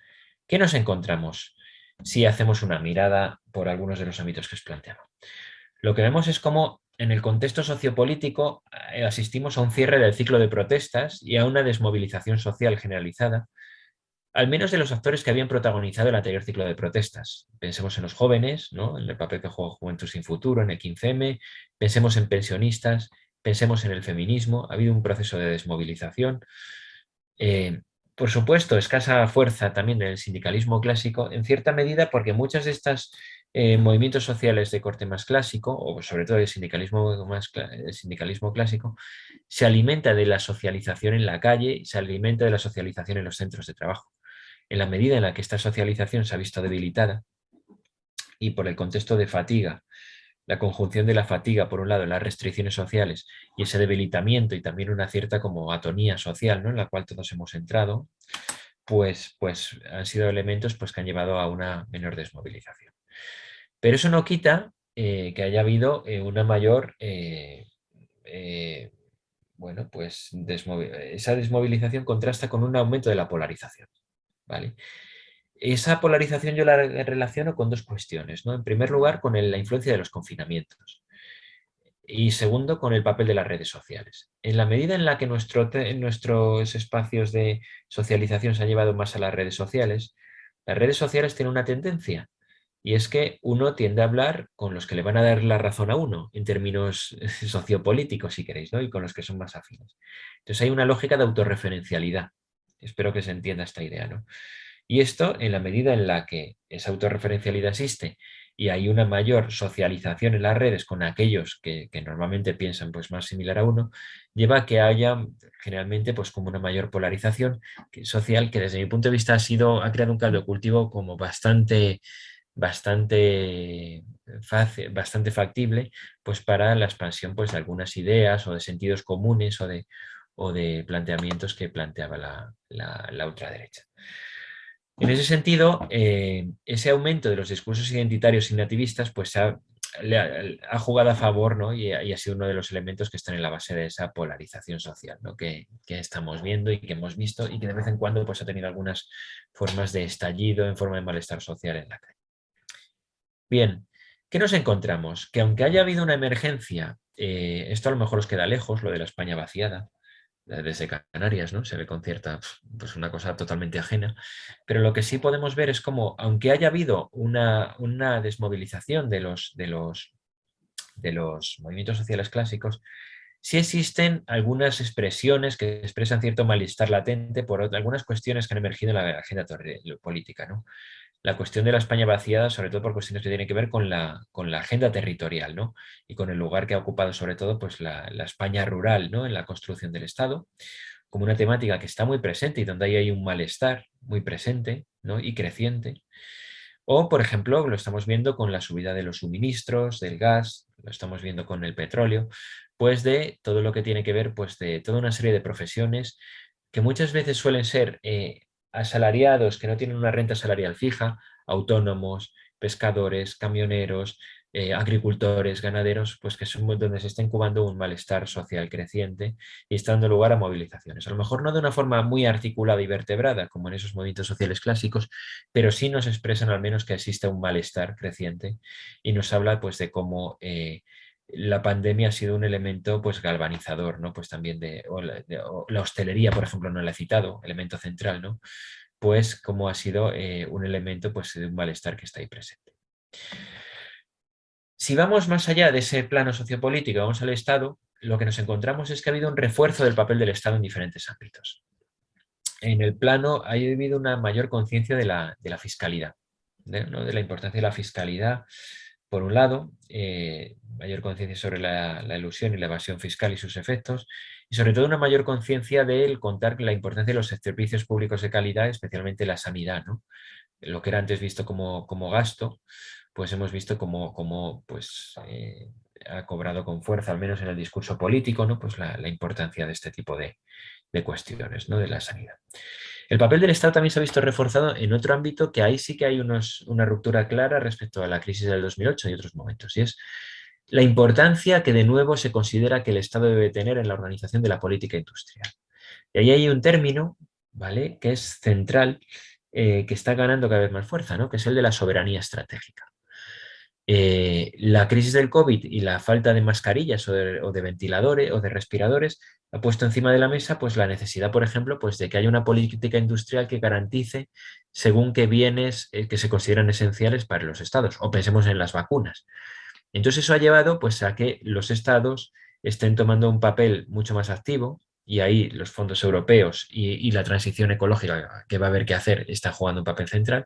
Speaker 2: ¿qué nos encontramos si hacemos una mirada por algunos de los ámbitos que os planteaba? Lo que vemos es cómo en el contexto sociopolítico asistimos a un cierre del ciclo de protestas y a una desmovilización social generalizada, al menos de los actores que habían protagonizado el anterior ciclo de protestas. Pensemos en los jóvenes, ¿no? En el papel que juega Juventud Sin Futuro, en el 15M, pensemos en pensionistas, pensemos en el feminismo, ha habido un proceso de desmovilización. por supuesto, escasa fuerza también en el sindicalismo clásico, en cierta medida porque muchos de estos movimientos sociales de corte más clásico, o sobre todo el sindicalismo clásico, se alimenta de la socialización en la calle y se alimenta de la socialización en los centros de trabajo. En la medida en la que esta socialización se ha visto debilitada y por el contexto de fatiga, la conjunción de la fatiga, por un lado, las restricciones sociales y ese debilitamiento y también una cierta como atonía social, ¿no?, en la cual todos hemos entrado, pues han sido elementos pues, que han llevado a una menor desmovilización. Pero eso no quita que haya habido una mayor, bueno, pues esa desmovilización contrasta con un aumento de la polarización, ¿vale? Esa polarización yo la relaciono con dos cuestiones, ¿no? En primer lugar, con la influencia de los confinamientos. Y segundo, con el papel de las redes sociales. En la medida en la que nuestros espacios de socialización se han llevado más a las redes sociales tienen una tendencia, y es que uno tiende a hablar con los que le van a dar la razón a uno, en términos sociopolíticos, si queréis, ¿no?, y con los que son más afines. Entonces hay una lógica de autorreferencialidad. Espero que se entienda esta idea, ¿no? Y esto, en la medida en la que esa autorreferencialidad existe y hay una mayor socialización en las redes con aquellos que normalmente piensan pues, más similar a uno, lleva a que haya generalmente pues, como una mayor polarización social que desde mi punto de vista ha creado un caldo de cultivo como bastante fácil, bastante factible pues, para la expansión pues, de algunas ideas o de sentidos comunes o de planteamientos que planteaba la ultraderecha. En ese sentido, ese aumento de los discursos identitarios y nativistas pues ha jugado a favor, ¿no?, y ha sido uno de los elementos que están en la base de esa polarización social, ¿no?, que estamos viendo y que hemos visto y que de vez en cuando pues, ha tenido algunas formas de estallido en forma de malestar social en la calle. Bien, ¿qué nos encontramos? Que aunque haya habido una emergencia, esto a lo mejor os queda lejos, lo de la España vaciada, desde Canarias, ¿no? Se ve con cierta, pues una cosa totalmente ajena, pero lo que sí podemos ver es como, aunque haya habido una desmovilización de los movimientos sociales clásicos, sí existen algunas expresiones que expresan cierto malestar latente por algunas cuestiones que han emergido en la agenda política, ¿no? La cuestión de la España vaciada, sobre todo por cuestiones que tienen que ver con la agenda territorial, ¿no?, y con el lugar que ha ocupado sobre todo pues, la España rural, ¿no?, en la construcción del Estado, como una temática que está muy presente y donde hay un malestar muy presente, ¿no?, y creciente. O, por ejemplo, lo estamos viendo con la subida de los suministros, del gas, lo estamos viendo con el petróleo, pues de todo lo que tiene que ver pues, de toda una serie de profesiones que muchas veces suelen ser asalariados que no tienen una renta salarial fija, autónomos, pescadores, camioneros, agricultores, ganaderos, pues que son donde se está incubando un malestar social creciente y está dando lugar a movilizaciones. A lo mejor no de una forma muy articulada y vertebrada, como en esos movimientos sociales clásicos, pero sí nos expresan al menos que existe un malestar creciente y nos habla pues de cómo la pandemia ha sido un elemento pues galvanizador, ¿no? Pues también o la hostelería, por ejemplo, no la he citado, elemento central, ¿no? Pues como ha sido un elemento pues, de un malestar que está ahí presente. Si vamos más allá de ese plano sociopolítico, vamos al Estado, lo que nos encontramos es que ha habido un refuerzo del papel del Estado en diferentes ámbitos. En el plano ha habido una mayor conciencia de la fiscalidad, ¿no?, de la importancia de la fiscalidad, por un lado, mayor conciencia sobre la elusión y la evasión fiscal y sus efectos, y sobre todo una mayor conciencia del contar la importancia de los servicios públicos de calidad, especialmente la sanidad, ¿no? Lo que era antes visto como gasto, pues hemos visto como pues, ha cobrado con fuerza, al menos en el discurso político, ¿no?, pues la importancia de este tipo de cuestiones, ¿no?, de la sanidad. El papel del Estado también se ha visto reforzado en otro ámbito que ahí sí que hay una ruptura clara respecto a la crisis del 2008 y otros momentos, y es la importancia que de nuevo se considera que el Estado debe tener en la organización de la política industrial. Y ahí hay un término, ¿vale?, que es central, que está ganando cada vez más fuerza, ¿no?, que es el de la soberanía estratégica. La crisis del COVID y la falta de mascarillas o de ventiladores o de respiradores ha puesto encima de la mesa pues, la necesidad, por ejemplo, pues, de que haya una política industrial que garantice según qué bienes que se consideran esenciales para los estados, o pensemos en las vacunas. Entonces eso ha llevado pues, a que los estados estén tomando un papel mucho más activo, y ahí los fondos europeos y la transición ecológica que va a haber que hacer está jugando un papel central,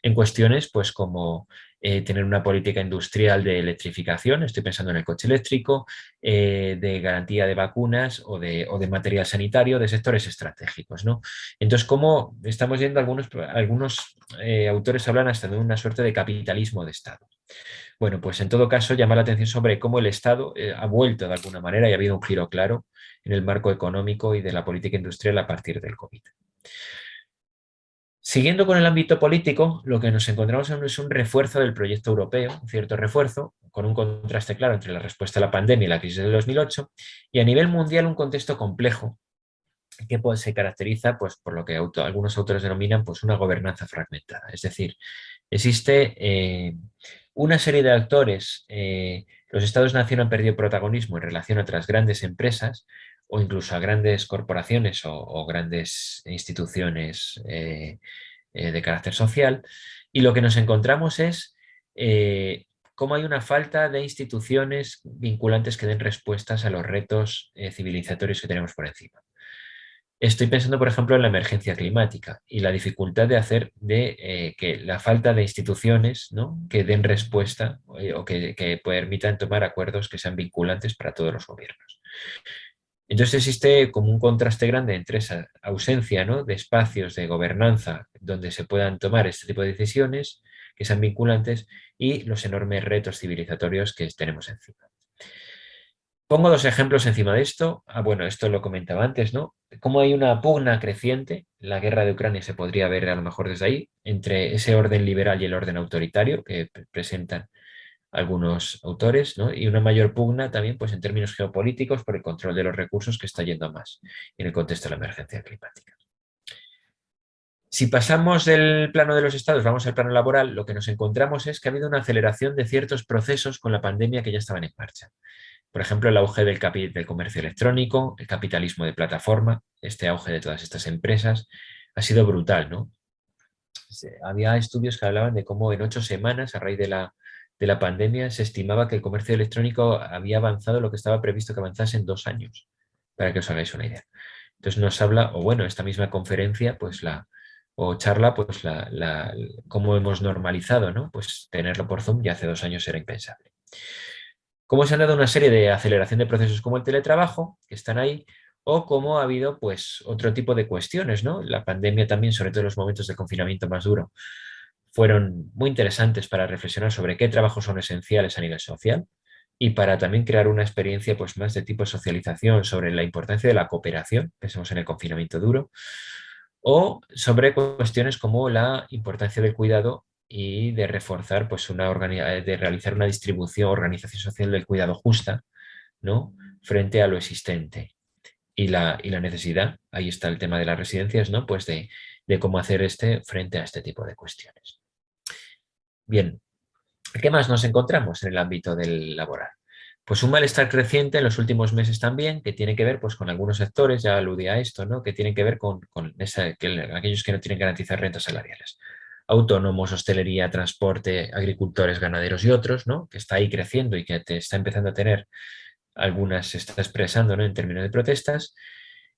Speaker 2: en cuestiones pues como tener una política industrial de electrificación, estoy pensando en el coche eléctrico, de garantía de vacunas o de material sanitario, de sectores estratégicos, ¿no? Entonces, como estamos viendo, algunos autores hablan hasta de una suerte de capitalismo de Estado. Bueno, pues en todo caso llama la atención sobre cómo el Estado ha vuelto de alguna manera y ha habido un giro claro en el marco económico y de la política industrial a partir del COVID. Siguiendo con el ámbito político, lo que nos encontramos es un refuerzo del proyecto europeo, un cierto refuerzo, con un contraste claro entre la respuesta a la pandemia y la crisis del 2008, y a nivel mundial un contexto complejo que pues, se caracteriza pues, por lo que algunos autores denominan pues, una gobernanza fragmentada. Es decir, existe una serie de actores, los estados-nación han perdido protagonismo en relación a otras grandes empresas o incluso a grandes corporaciones o grandes instituciones de carácter social, y lo que nos encontramos es cómo hay una falta de instituciones vinculantes que den respuestas a los retos civilizatorios que tenemos por encima. Estoy pensando, por ejemplo, en la emergencia climática y la dificultad de hacer de que la falta de instituciones, ¿no?, que den respuesta o que permitan tomar acuerdos que sean vinculantes para todos los gobiernos. Entonces existe como un contraste grande entre esa ausencia, ¿no?, de espacios de gobernanza donde se puedan tomar este tipo de decisiones que sean vinculantes y los enormes retos civilizatorios que tenemos encima. Pongo dos ejemplos encima de esto. Bueno, esto lo comentaba antes, ¿no? Cómo hay una pugna creciente, la guerra de Ucrania se podría ver a lo mejor desde ahí, entre ese orden liberal y el orden autoritario que presentan algunos autores, ¿no? Y una mayor pugna también pues, en términos geopolíticos por el control de los recursos que está yendo a más en el contexto de la emergencia climática. Si pasamos del plano de los estados, vamos al plano laboral, lo que nos encontramos es que ha habido una aceleración de ciertos procesos con la pandemia que ya estaban en marcha. Por ejemplo, el auge del comercio electrónico, el capitalismo de plataforma, este auge de todas estas empresas, ha sido brutal, ¿no? Había estudios que hablaban de cómo en 8 semanas, a raíz de la pandemia, se estimaba que el comercio electrónico había avanzado lo que estaba previsto que avanzase en 2 años, para que os hagáis una idea. Entonces nos habla, o bueno, esta misma conferencia, pues o charla, pues cómo hemos normalizado, ¿no? Pues tenerlo por Zoom ya hace 2 años era impensable. Cómo se han dado una serie de aceleración de procesos como el teletrabajo, que están ahí, o cómo ha habido pues, otro tipo de cuestiones, ¿no? La pandemia también, sobre todo en los momentos de confinamiento más duro, fueron muy interesantes para reflexionar sobre qué trabajos son esenciales a nivel social y para también crear una experiencia pues, más de tipo socialización sobre la importancia de la cooperación, pensemos en el confinamiento duro, o sobre cuestiones como la importancia del cuidado y de reforzar, pues, de realizar una organización social del cuidado justa, ¿no?, frente a lo existente. Y la necesidad, ahí está el tema de las residencias, ¿no?, pues de cómo hacer frente a este tipo de cuestiones. Bien, ¿qué más nos encontramos en el ámbito del laboral? Pues un malestar creciente en los últimos meses también, que tiene que ver pues, con algunos sectores, ya aludí a esto, ¿no?, que tienen que ver con aquellos que no tienen garantizar rentas salariales. Autónomos, hostelería, transporte, agricultores, ganaderos y otros, ¿no?, que está ahí creciendo y que está empezando a tener algunas, se está expresando, ¿no?, en términos de protestas.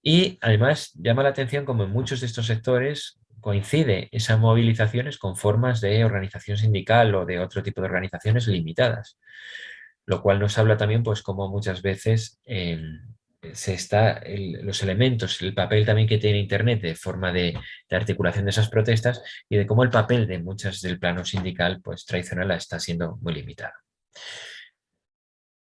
Speaker 2: Y además llama la atención como en muchos de estos sectores coincide esas movilizaciones con formas de organización sindical o de otro tipo de organizaciones limitadas, lo cual nos habla también pues como muchas veces los elementos, el papel también que tiene Internet de forma de articulación de esas protestas y de cómo el papel de muchas del plano sindical pues tradicional está siendo muy limitado.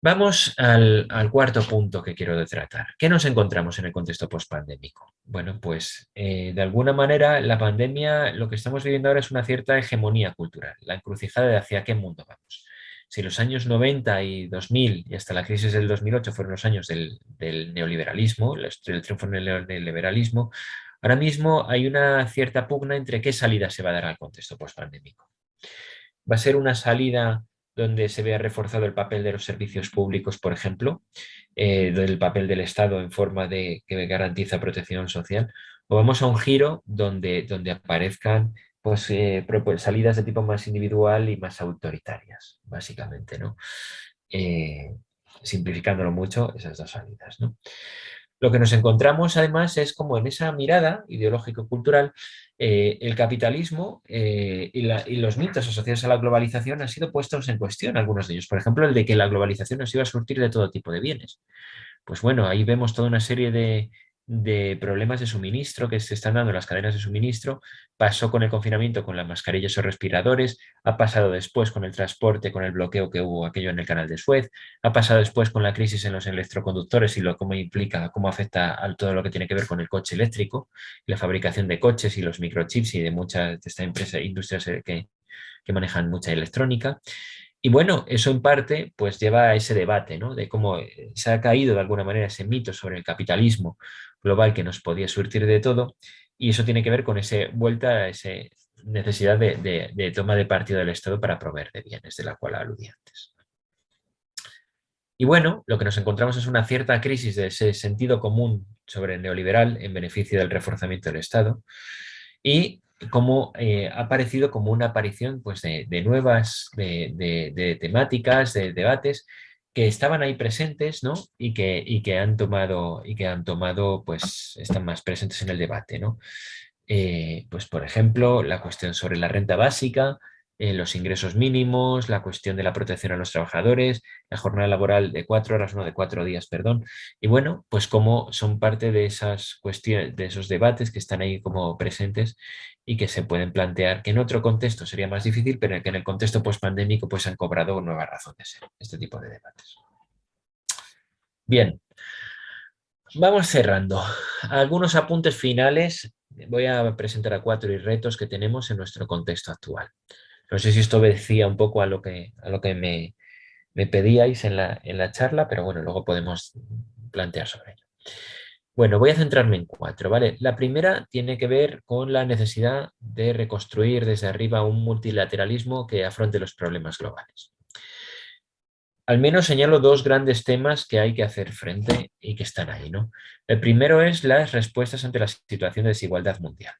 Speaker 2: Vamos al cuarto punto que quiero tratar. ¿Qué nos encontramos en el contexto pospandémico? Bueno, pues de alguna manera la pandemia, lo que estamos viviendo ahora es una cierta hegemonía cultural, la encrucijada de hacia qué mundo vamos. Si los años 90 y 2000 y hasta la crisis del 2008 fueron los años del neoliberalismo, el triunfo del neoliberalismo, ahora mismo hay una cierta pugna entre qué salida se va a dar al contexto pospandémico. ¿Va a ser una salida donde se vea reforzado el papel de los servicios públicos, por ejemplo, del papel del Estado en forma de que garantiza protección social, o vamos a un giro donde aparezcan pues, salidas de tipo más individual y más autoritarias, básicamente, ¿no? Simplificándolo mucho, esas dos salidas, ¿no? Lo que nos encontramos además es como en esa mirada ideológico-cultural, el capitalismo y los mitos asociados a la globalización han sido puestos en cuestión, algunos de ellos. Por ejemplo, el de que la globalización nos iba a surtir de todo tipo de bienes. Pues bueno, ahí vemos toda una serie de problemas de suministro que se están dando en las cadenas de suministro. Pasó con el confinamiento con las mascarillas o respiradores, ha pasado después con el transporte, con el bloqueo que hubo aquello en el canal de Suez, ha pasado después con la crisis en los electroconductores y cómo implica, cómo afecta a todo lo que tiene que ver con el coche eléctrico, la fabricación de coches y los microchips y de muchas de estas empresas, industrias que manejan mucha electrónica. Y bueno, eso en parte pues lleva a ese debate, ¿no? De cómo se ha caído de alguna manera ese mito sobre el capitalismo global que nos podía surtir de todo, y eso tiene que ver con esa vuelta a esa necesidad de toma de partido del Estado para proveer de bienes, de la cual aludí antes. Y bueno, lo que nos encontramos es una cierta crisis de ese sentido común sobre el neoliberal en beneficio del reforzamiento del Estado, y cómo ha aparecido como una aparición pues, de nuevas de temáticas, de debates que estaban ahí presentes, ¿no? y que han tomado, pues están más presentes en el debate, ¿no? Pues por ejemplo, la cuestión sobre la renta básica, los ingresos mínimos, la cuestión de la protección a los trabajadores, la jornada laboral de 4 horas, no de 4 días, perdón. Y bueno, pues como son parte de esas cuestiones, de esos debates que están ahí como presentes y que se pueden plantear, que en otro contexto sería más difícil, pero que en el contexto pospandémico pues han cobrado nueva razón de ser este tipo de debates. Bien, vamos cerrando. Algunos apuntes finales. Voy a presentar a 4 y retos que tenemos en nuestro contexto actual. No sé si esto obedecía un poco a lo que me pedíais en la charla, pero bueno, luego podemos plantear sobre ello. Bueno, voy a centrarme en 4, ¿vale? La primera tiene que ver con la necesidad de reconstruir desde arriba un multilateralismo que afronte los problemas globales. Al menos señalo 2 grandes temas que hay que hacer frente y que están ahí, ¿no? El primero es las respuestas ante la situación de desigualdad mundial.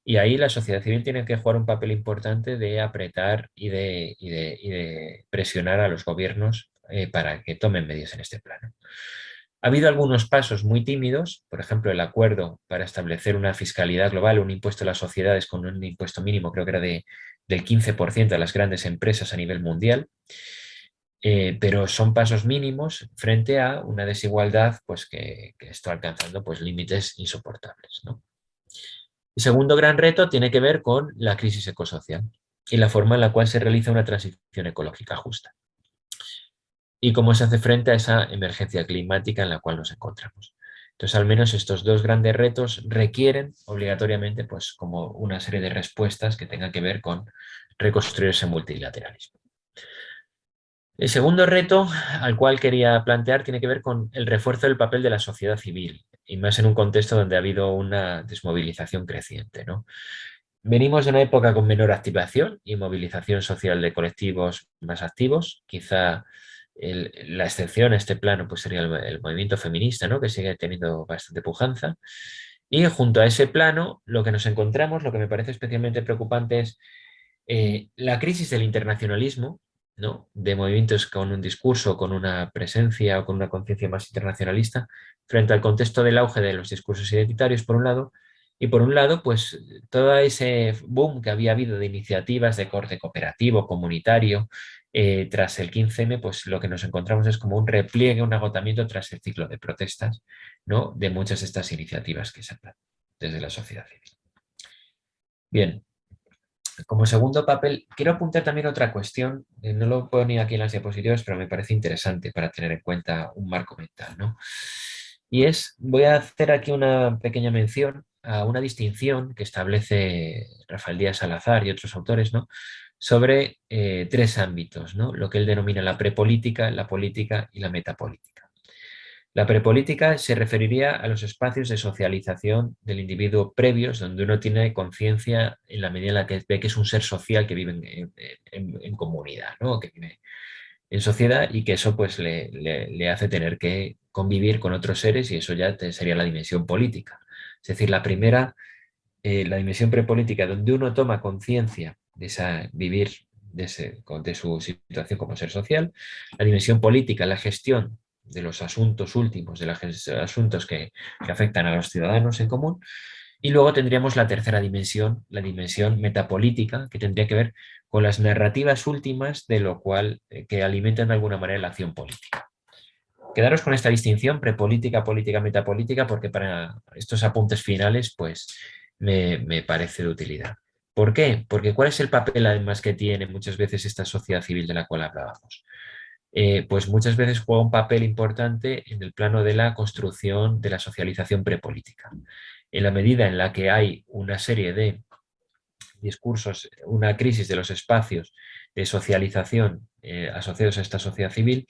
Speaker 2: Y ahí la sociedad civil tiene que jugar un papel importante de apretar y de presionar a los gobiernos para que tomen medidas en este plano. Ha habido algunos pasos muy tímidos, por ejemplo, el acuerdo para establecer una fiscalidad global, un impuesto a las sociedades con un impuesto mínimo, creo que era del 15% a las grandes empresas a nivel mundial, pero son pasos mínimos frente a una desigualdad pues, que está alcanzando pues, límites insoportables, ¿no? El segundo gran reto tiene que ver con la crisis ecosocial y la forma en la cual se realiza una transición ecológica justa y cómo se hace frente a esa emergencia climática en la cual nos encontramos. Entonces, al menos estos 2 grandes retos requieren obligatoriamente pues, como una serie de respuestas que tengan que ver con reconstruir ese multilateralismo. El segundo reto al cual quería plantear tiene que ver con el refuerzo del papel de la sociedad civil, y más en un contexto donde ha habido una desmovilización creciente, ¿no? Venimos de una época con menor activación y movilización social de colectivos más activos. Quizá la excepción a este plano pues sería el movimiento feminista, ¿no? Que sigue teniendo bastante pujanza. Y junto a ese plano, lo que nos encontramos, lo que me parece especialmente preocupante es la crisis del internacionalismo, ¿no? De movimientos con un discurso, con una presencia o con una conciencia más internacionalista, frente al contexto del auge de los discursos identitarios, por un lado, y por un lado, pues todo ese boom que había habido de iniciativas de corte cooperativo, comunitario, tras el 15M, pues lo que nos encontramos es como un repliegue, un agotamiento tras el ciclo de protestas, ¿no? De muchas de estas iniciativas que se han dado desde la sociedad civil. Bien. Como segundo papel, quiero apuntar también otra cuestión, no lo ponía aquí en las diapositivas, pero me parece interesante para tener en cuenta un marco mental, ¿no? Y voy a hacer aquí una pequeña mención a una distinción que establece Rafael Díaz Salazar y otros autores, ¿no? Sobre 3 ámbitos, ¿no? Lo que él denomina la prepolítica, la política y la metapolítica. La prepolítica se referiría a los espacios de socialización del individuo previos, donde uno tiene conciencia en la medida en la que ve que es un ser social que vive en comunidad, ¿no? Que vive en sociedad, y que eso pues, le hace tener que convivir con otros seres, y eso ya sería la dimensión política. Es decir, la primera, la dimensión prepolítica, donde uno toma conciencia de vivir de su situación como ser social. La dimensión política, la gestión de los asuntos últimos, de los asuntos que afectan a los ciudadanos en común. Y luego tendríamos la tercera dimensión, la dimensión metapolítica, que tendría que ver con las narrativas últimas de lo cual, que alimentan de alguna manera la acción política. Quedaros con esta distinción prepolítica, política, metapolítica, porque para estos apuntes finales pues me parece de utilidad. ¿Por qué? Porque ¿cuál es el papel además que tiene muchas veces esta sociedad civil de la cual hablábamos? Pues muchas veces juega un papel importante en el plano de la construcción de la socialización prepolítica. En la medida en la que hay una serie de discursos, una crisis de los espacios de socialización asociados a esta sociedad civil,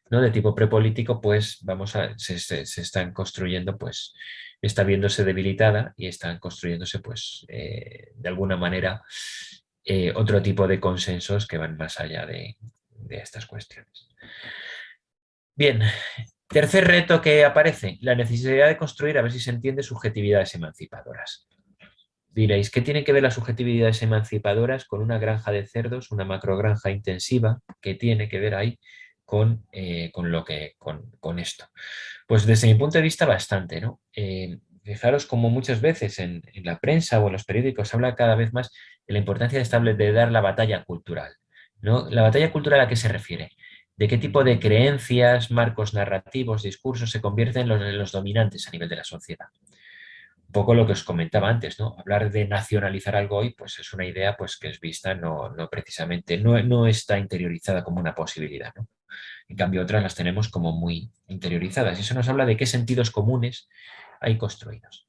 Speaker 2: ¿no?, de tipo prepolítico, pues se están construyendo, pues está viéndose debilitada y están construyéndose, pues de alguna manera, otro tipo de consensos que van más allá de estas cuestiones. Bien, tercer reto que aparece, la necesidad de construir, a ver si se entiende, subjetividades emancipadoras. Diréis, ¿qué tiene que ver las subjetividades emancipadoras con una granja de cerdos, una macrogranja intensiva? ¿Qué tiene que ver ahí con esto? Pues desde mi punto de vista bastante, ¿no? Fijaros como muchas veces en la prensa o en los periódicos se habla cada vez más de la importancia de dar la batalla cultural, ¿no? ¿La batalla cultural a qué se refiere? ¿De qué tipo de creencias, marcos narrativos, discursos se convierten en los dominantes a nivel de la sociedad? Un poco lo que os comentaba antes, ¿no? Hablar de nacionalizar algo hoy, pues es una idea pues, que es vista no precisamente, no está interiorizada como una posibilidad, ¿no? En cambio, otras las tenemos como muy interiorizadas. Y eso nos habla de qué sentidos comunes hay construidos.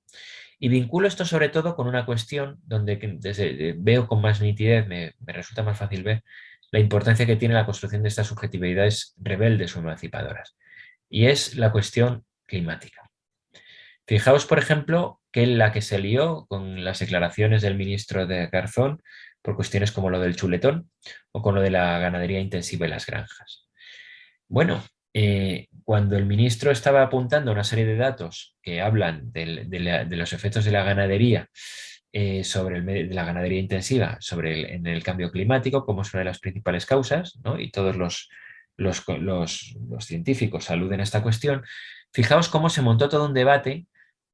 Speaker 2: Y vinculo esto sobre todo con una cuestión donde veo con más nitidez, me resulta más fácil ver la importancia que tiene la construcción de estas subjetividades rebeldes o emancipadoras. Y es la cuestión climática. Fijaos, por ejemplo, que la que se lió con las declaraciones del ministro de Garzón por cuestiones como lo del chuletón o con lo de la ganadería intensiva y las granjas. Bueno, cuando el ministro estaba apuntando una serie de datos que hablan de los efectos de la ganadería de la ganadería intensiva en el cambio climático, como es una de las principales causas, ¿no? Y todos los científicos aluden a esta cuestión, fijaos cómo se montó todo un debate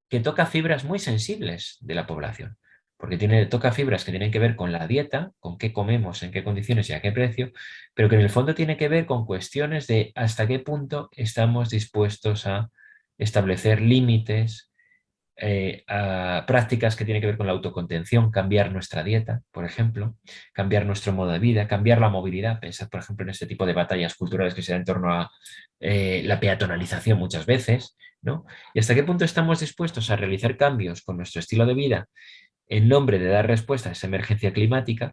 Speaker 2: que toca fibras muy sensibles de la población, porque toca fibras que tienen que ver con la dieta, con qué comemos, en qué condiciones y a qué precio, pero que en el fondo tiene que ver con cuestiones de hasta qué punto estamos dispuestos a establecer límites, a prácticas que tienen que ver con la autocontención, cambiar nuestra dieta, por ejemplo, cambiar nuestro modo de vida, cambiar la movilidad. Pensad, por ejemplo, en este tipo de batallas culturales que se dan en torno a la peatonalización muchas veces, ¿no? Y hasta qué punto estamos dispuestos a realizar cambios con nuestro estilo de vida en nombre de dar respuesta a esa emergencia climática,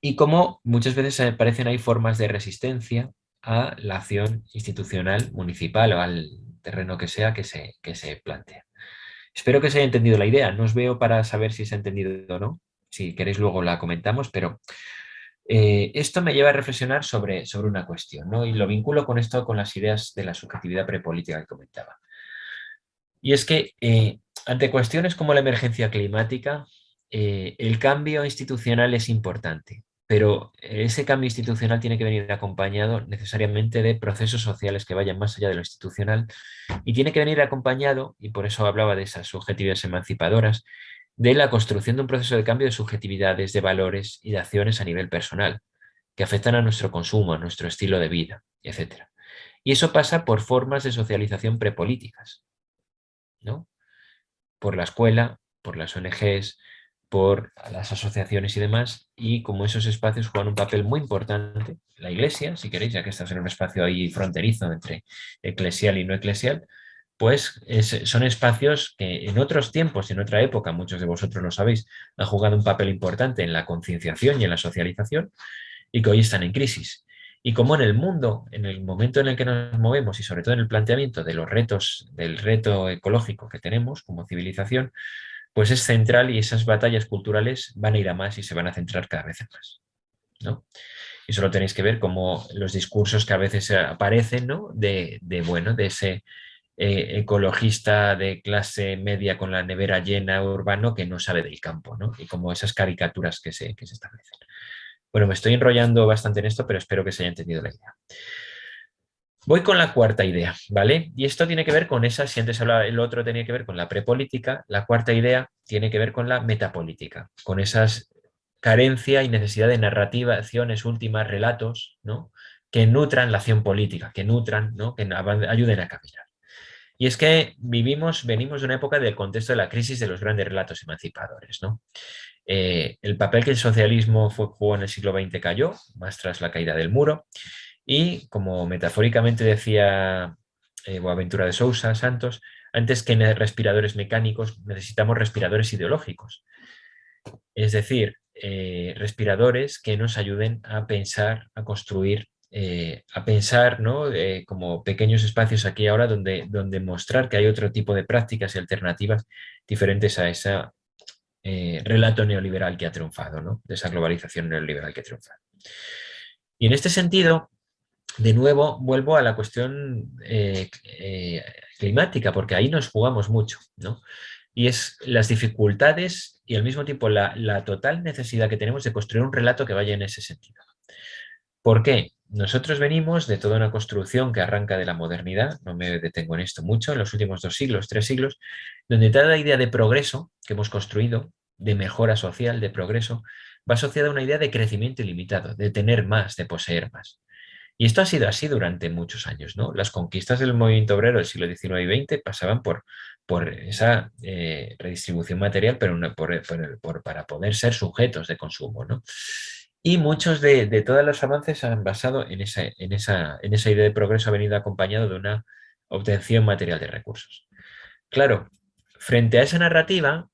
Speaker 2: y cómo muchas veces aparecen ahí formas de resistencia a la acción institucional, municipal o al terreno que sea que se plantea. Espero que se haya entendido la idea. No os veo para saber si se ha entendido o no. Si queréis luego la comentamos, pero esto me lleva a reflexionar sobre una cuestión, ¿no? Y lo vinculo con esto, con las ideas de la subjetividad prepolítica que comentaba. Y es que ante cuestiones como la emergencia climática, el cambio institucional es importante, pero ese cambio institucional tiene que venir acompañado necesariamente de procesos sociales que vayan más allá de lo institucional, y tiene que venir acompañado, y por eso hablaba de esas subjetividades emancipadoras, de la construcción de un proceso de cambio de subjetividades, de valores y de acciones a nivel personal, que afectan a nuestro consumo, a nuestro estilo de vida, etc. Y eso pasa por formas de socialización prepolíticas, ¿no? Por la escuela, por las ONGs, por las asociaciones y demás, y como esos espacios juegan un papel muy importante, la Iglesia, si queréis, ya que estás en un espacio ahí fronterizo entre eclesial y no eclesial, pues son espacios que en otros tiempos y en otra época, muchos de vosotros lo sabéis, han jugado un papel importante en la concienciación y en la socialización, y que hoy están en crisis. Y como en el mundo, en el momento en el que nos movemos y sobre todo en el planteamiento de los retos, del reto ecológico que tenemos como civilización, pues es central, y esas batallas culturales van a ir a más y se van a centrar cada vez más, ¿no? Y solo tenéis que ver como los discursos que a veces aparecen, ¿no? De ese ecologista de clase media con la nevera llena urbano que no sabe del campo, ¿no? Y como esas caricaturas que se establecen. Bueno, me estoy enrollando bastante en esto, pero espero que se haya entendido la idea. Voy con la cuarta idea, ¿vale? Y esto tiene que ver con esa, si antes hablaba, el otro tenía que ver con la prepolítica, la cuarta idea tiene que ver con la metapolítica, con esas carencia y necesidad de narraciones últimas, relatos, ¿no? Que nutran la acción política, que nutran, ¿no? Que ayuden a caminar. Y es que venimos de una época del contexto de la crisis de los grandes relatos emancipadores, ¿no? El papel que el socialismo jugó en el siglo XX cayó, más tras la caída del muro, y como metafóricamente decía Boaventura de Sousa Santos, antes que respiradores mecánicos necesitamos respiradores ideológicos. Es decir, respiradores que nos ayuden a pensar, a construir, a pensar, ¿no? Como pequeños espacios aquí ahora donde mostrar que hay otro tipo de prácticas y alternativas diferentes a ese relato neoliberal que ha triunfado, ¿no? De esa globalización neoliberal que ha triunfado. Y en este sentido, de nuevo, vuelvo a la cuestión climática, porque ahí nos jugamos mucho, ¿no? Y es las dificultades y al mismo tiempo la total necesidad que tenemos de construir un relato que vaya en ese sentido. ¿Por qué? Nosotros venimos de toda una construcción que arranca de la modernidad, no me detengo en esto mucho, en los últimos 2 siglos, 3 siglos, donde toda la idea de progreso que hemos construido, de mejora social, de progreso, va asociada a una idea de crecimiento ilimitado, de tener más, de poseer más. Y esto ha sido así durante muchos años, ¿no? Las conquistas del movimiento obrero del siglo XIX y XX pasaban por esa redistribución material, pero para poder ser sujetos de consumo, ¿no? Y muchos de todos los avances se han basado en esa idea de progreso, ha venido acompañado de una obtención material de recursos. Claro, frente a esa narrativa,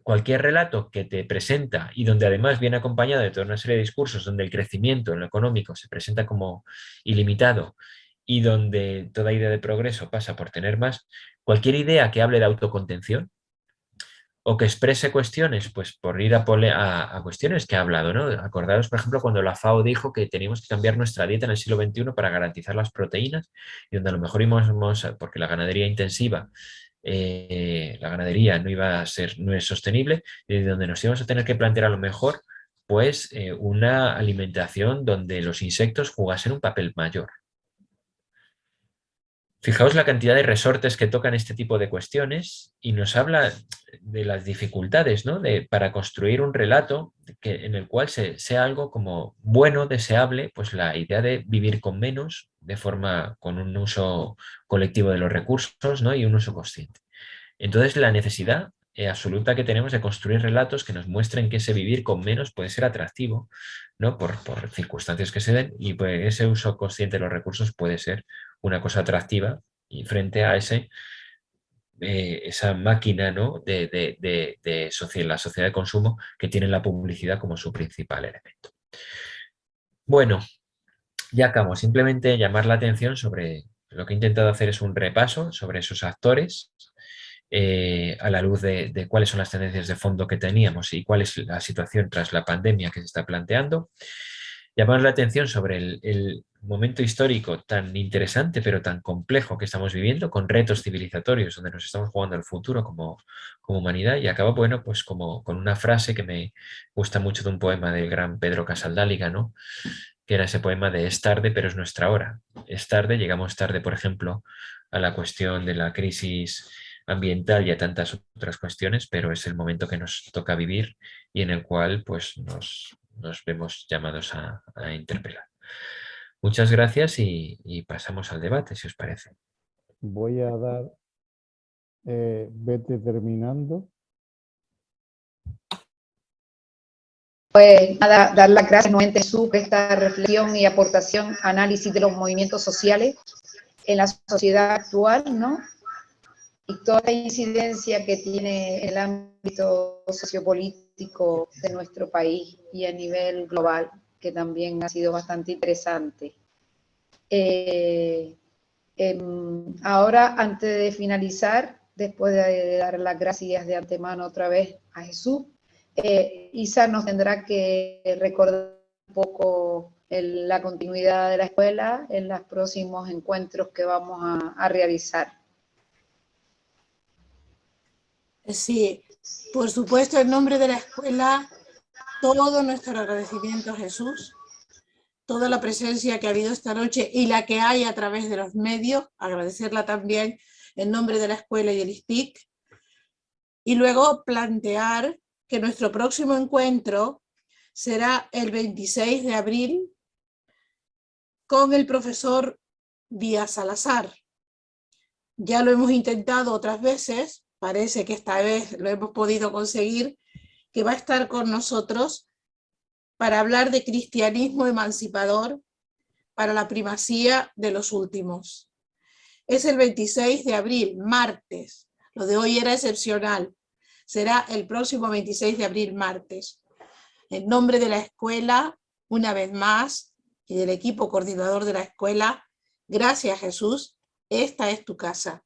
Speaker 2: cualquier relato que te presenta y donde además viene acompañado de toda una serie de discursos donde el crecimiento en lo económico se presenta como ilimitado y donde toda idea de progreso pasa por tener más, cualquier idea que hable de autocontención o que exprese cuestiones, pues por ir a cuestiones que ha hablado, ¿no? Acordaros, por ejemplo, cuando la FAO dijo que teníamos que cambiar nuestra dieta en el siglo XXI para garantizar las proteínas y donde a lo mejor íbamos, porque la ganadería intensiva, la ganadería no es sostenible, y donde nos íbamos a tener que plantear a lo mejor pues una alimentación donde los insectos jugasen un papel mayor. Fijaos la cantidad de resortes que tocan este tipo de cuestiones y nos habla de las dificultades, ¿no? Para construir un relato en el cual sea algo como bueno, deseable, pues la idea de vivir con menos, con un uso colectivo de los recursos, ¿no? Y un uso consciente. Entonces la necesidad absoluta que tenemos de construir relatos que nos muestren que ese vivir con menos puede ser atractivo, ¿no? Por circunstancias que se den, y pues ese uso consciente de los recursos puede ser una cosa atractiva y frente a esa máquina, ¿no? La sociedad de consumo que tiene la publicidad como su principal elemento. Bueno, ya acabo. Simplemente llamar la atención sobre lo que he intentado hacer es un repaso sobre esos actores a la luz de cuáles son las tendencias de fondo que teníamos y cuál es la situación tras la pandemia que se está planteando. Llamar la atención sobre el momento histórico tan interesante pero tan complejo que estamos viviendo, con retos civilizatorios donde nos estamos jugando el futuro como humanidad, y acabo, bueno, pues como con una frase que me gusta mucho de un poema del gran Pedro Casaldáliga, ¿no? Que era ese poema de "es tarde pero es nuestra hora". Es tarde, llegamos tarde, por ejemplo, a la cuestión de la crisis ambiental y a tantas otras cuestiones, pero es el momento que nos toca vivir y en el cual pues nos vemos llamados a interpelar. Muchas gracias y pasamos al debate, si os parece.
Speaker 3: Voy a dar, vete terminando.
Speaker 1: Pues nada, dar las gracias nuevamente a Jesús por esta reflexión y aportación, análisis de los movimientos sociales en la sociedad actual, ¿no? Y toda la incidencia que tiene el ámbito sociopolítico de nuestro país y a nivel global, que también ha sido bastante interesante. Ahora, antes de finalizar, después de dar las gracias de antemano otra vez a Jesús, Isa nos tendrá que recordar un poco la continuidad de la escuela en los próximos encuentros que vamos a realizar.
Speaker 4: Sí, por supuesto, en nombre de la escuela, todo nuestro agradecimiento a Jesús toda la presencia que ha habido esta noche y la que hay a través de los medios, agradecerla también en nombre de la escuela y el ISTIC, y luego plantear que nuestro próximo encuentro será el 26 de abril con el profesor Díaz Salazar. Ya lo hemos intentado otras veces, parece que esta vez lo hemos podido conseguir, que va a estar con nosotros para hablar de cristianismo emancipador para la primacía de los últimos. Es el 26 de abril, martes. Lo de hoy era excepcional. Será el próximo 26 de abril, martes. En nombre de la escuela, una vez más, y del equipo coordinador de la escuela, gracias Jesús, esta es tu casa.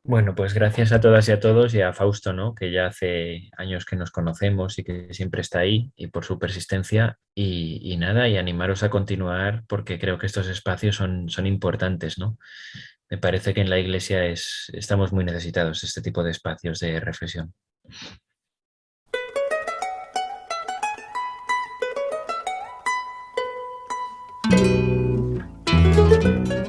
Speaker 2: Bueno, pues gracias a todas y a todos y a Fausto, ¿no? Que ya hace años que nos conocemos y que siempre está ahí y por su persistencia y nada, y animaros a continuar porque creo que estos espacios son importantes, ¿no? Me parece que en la Iglesia estamos muy necesitados de este tipo de espacios de reflexión.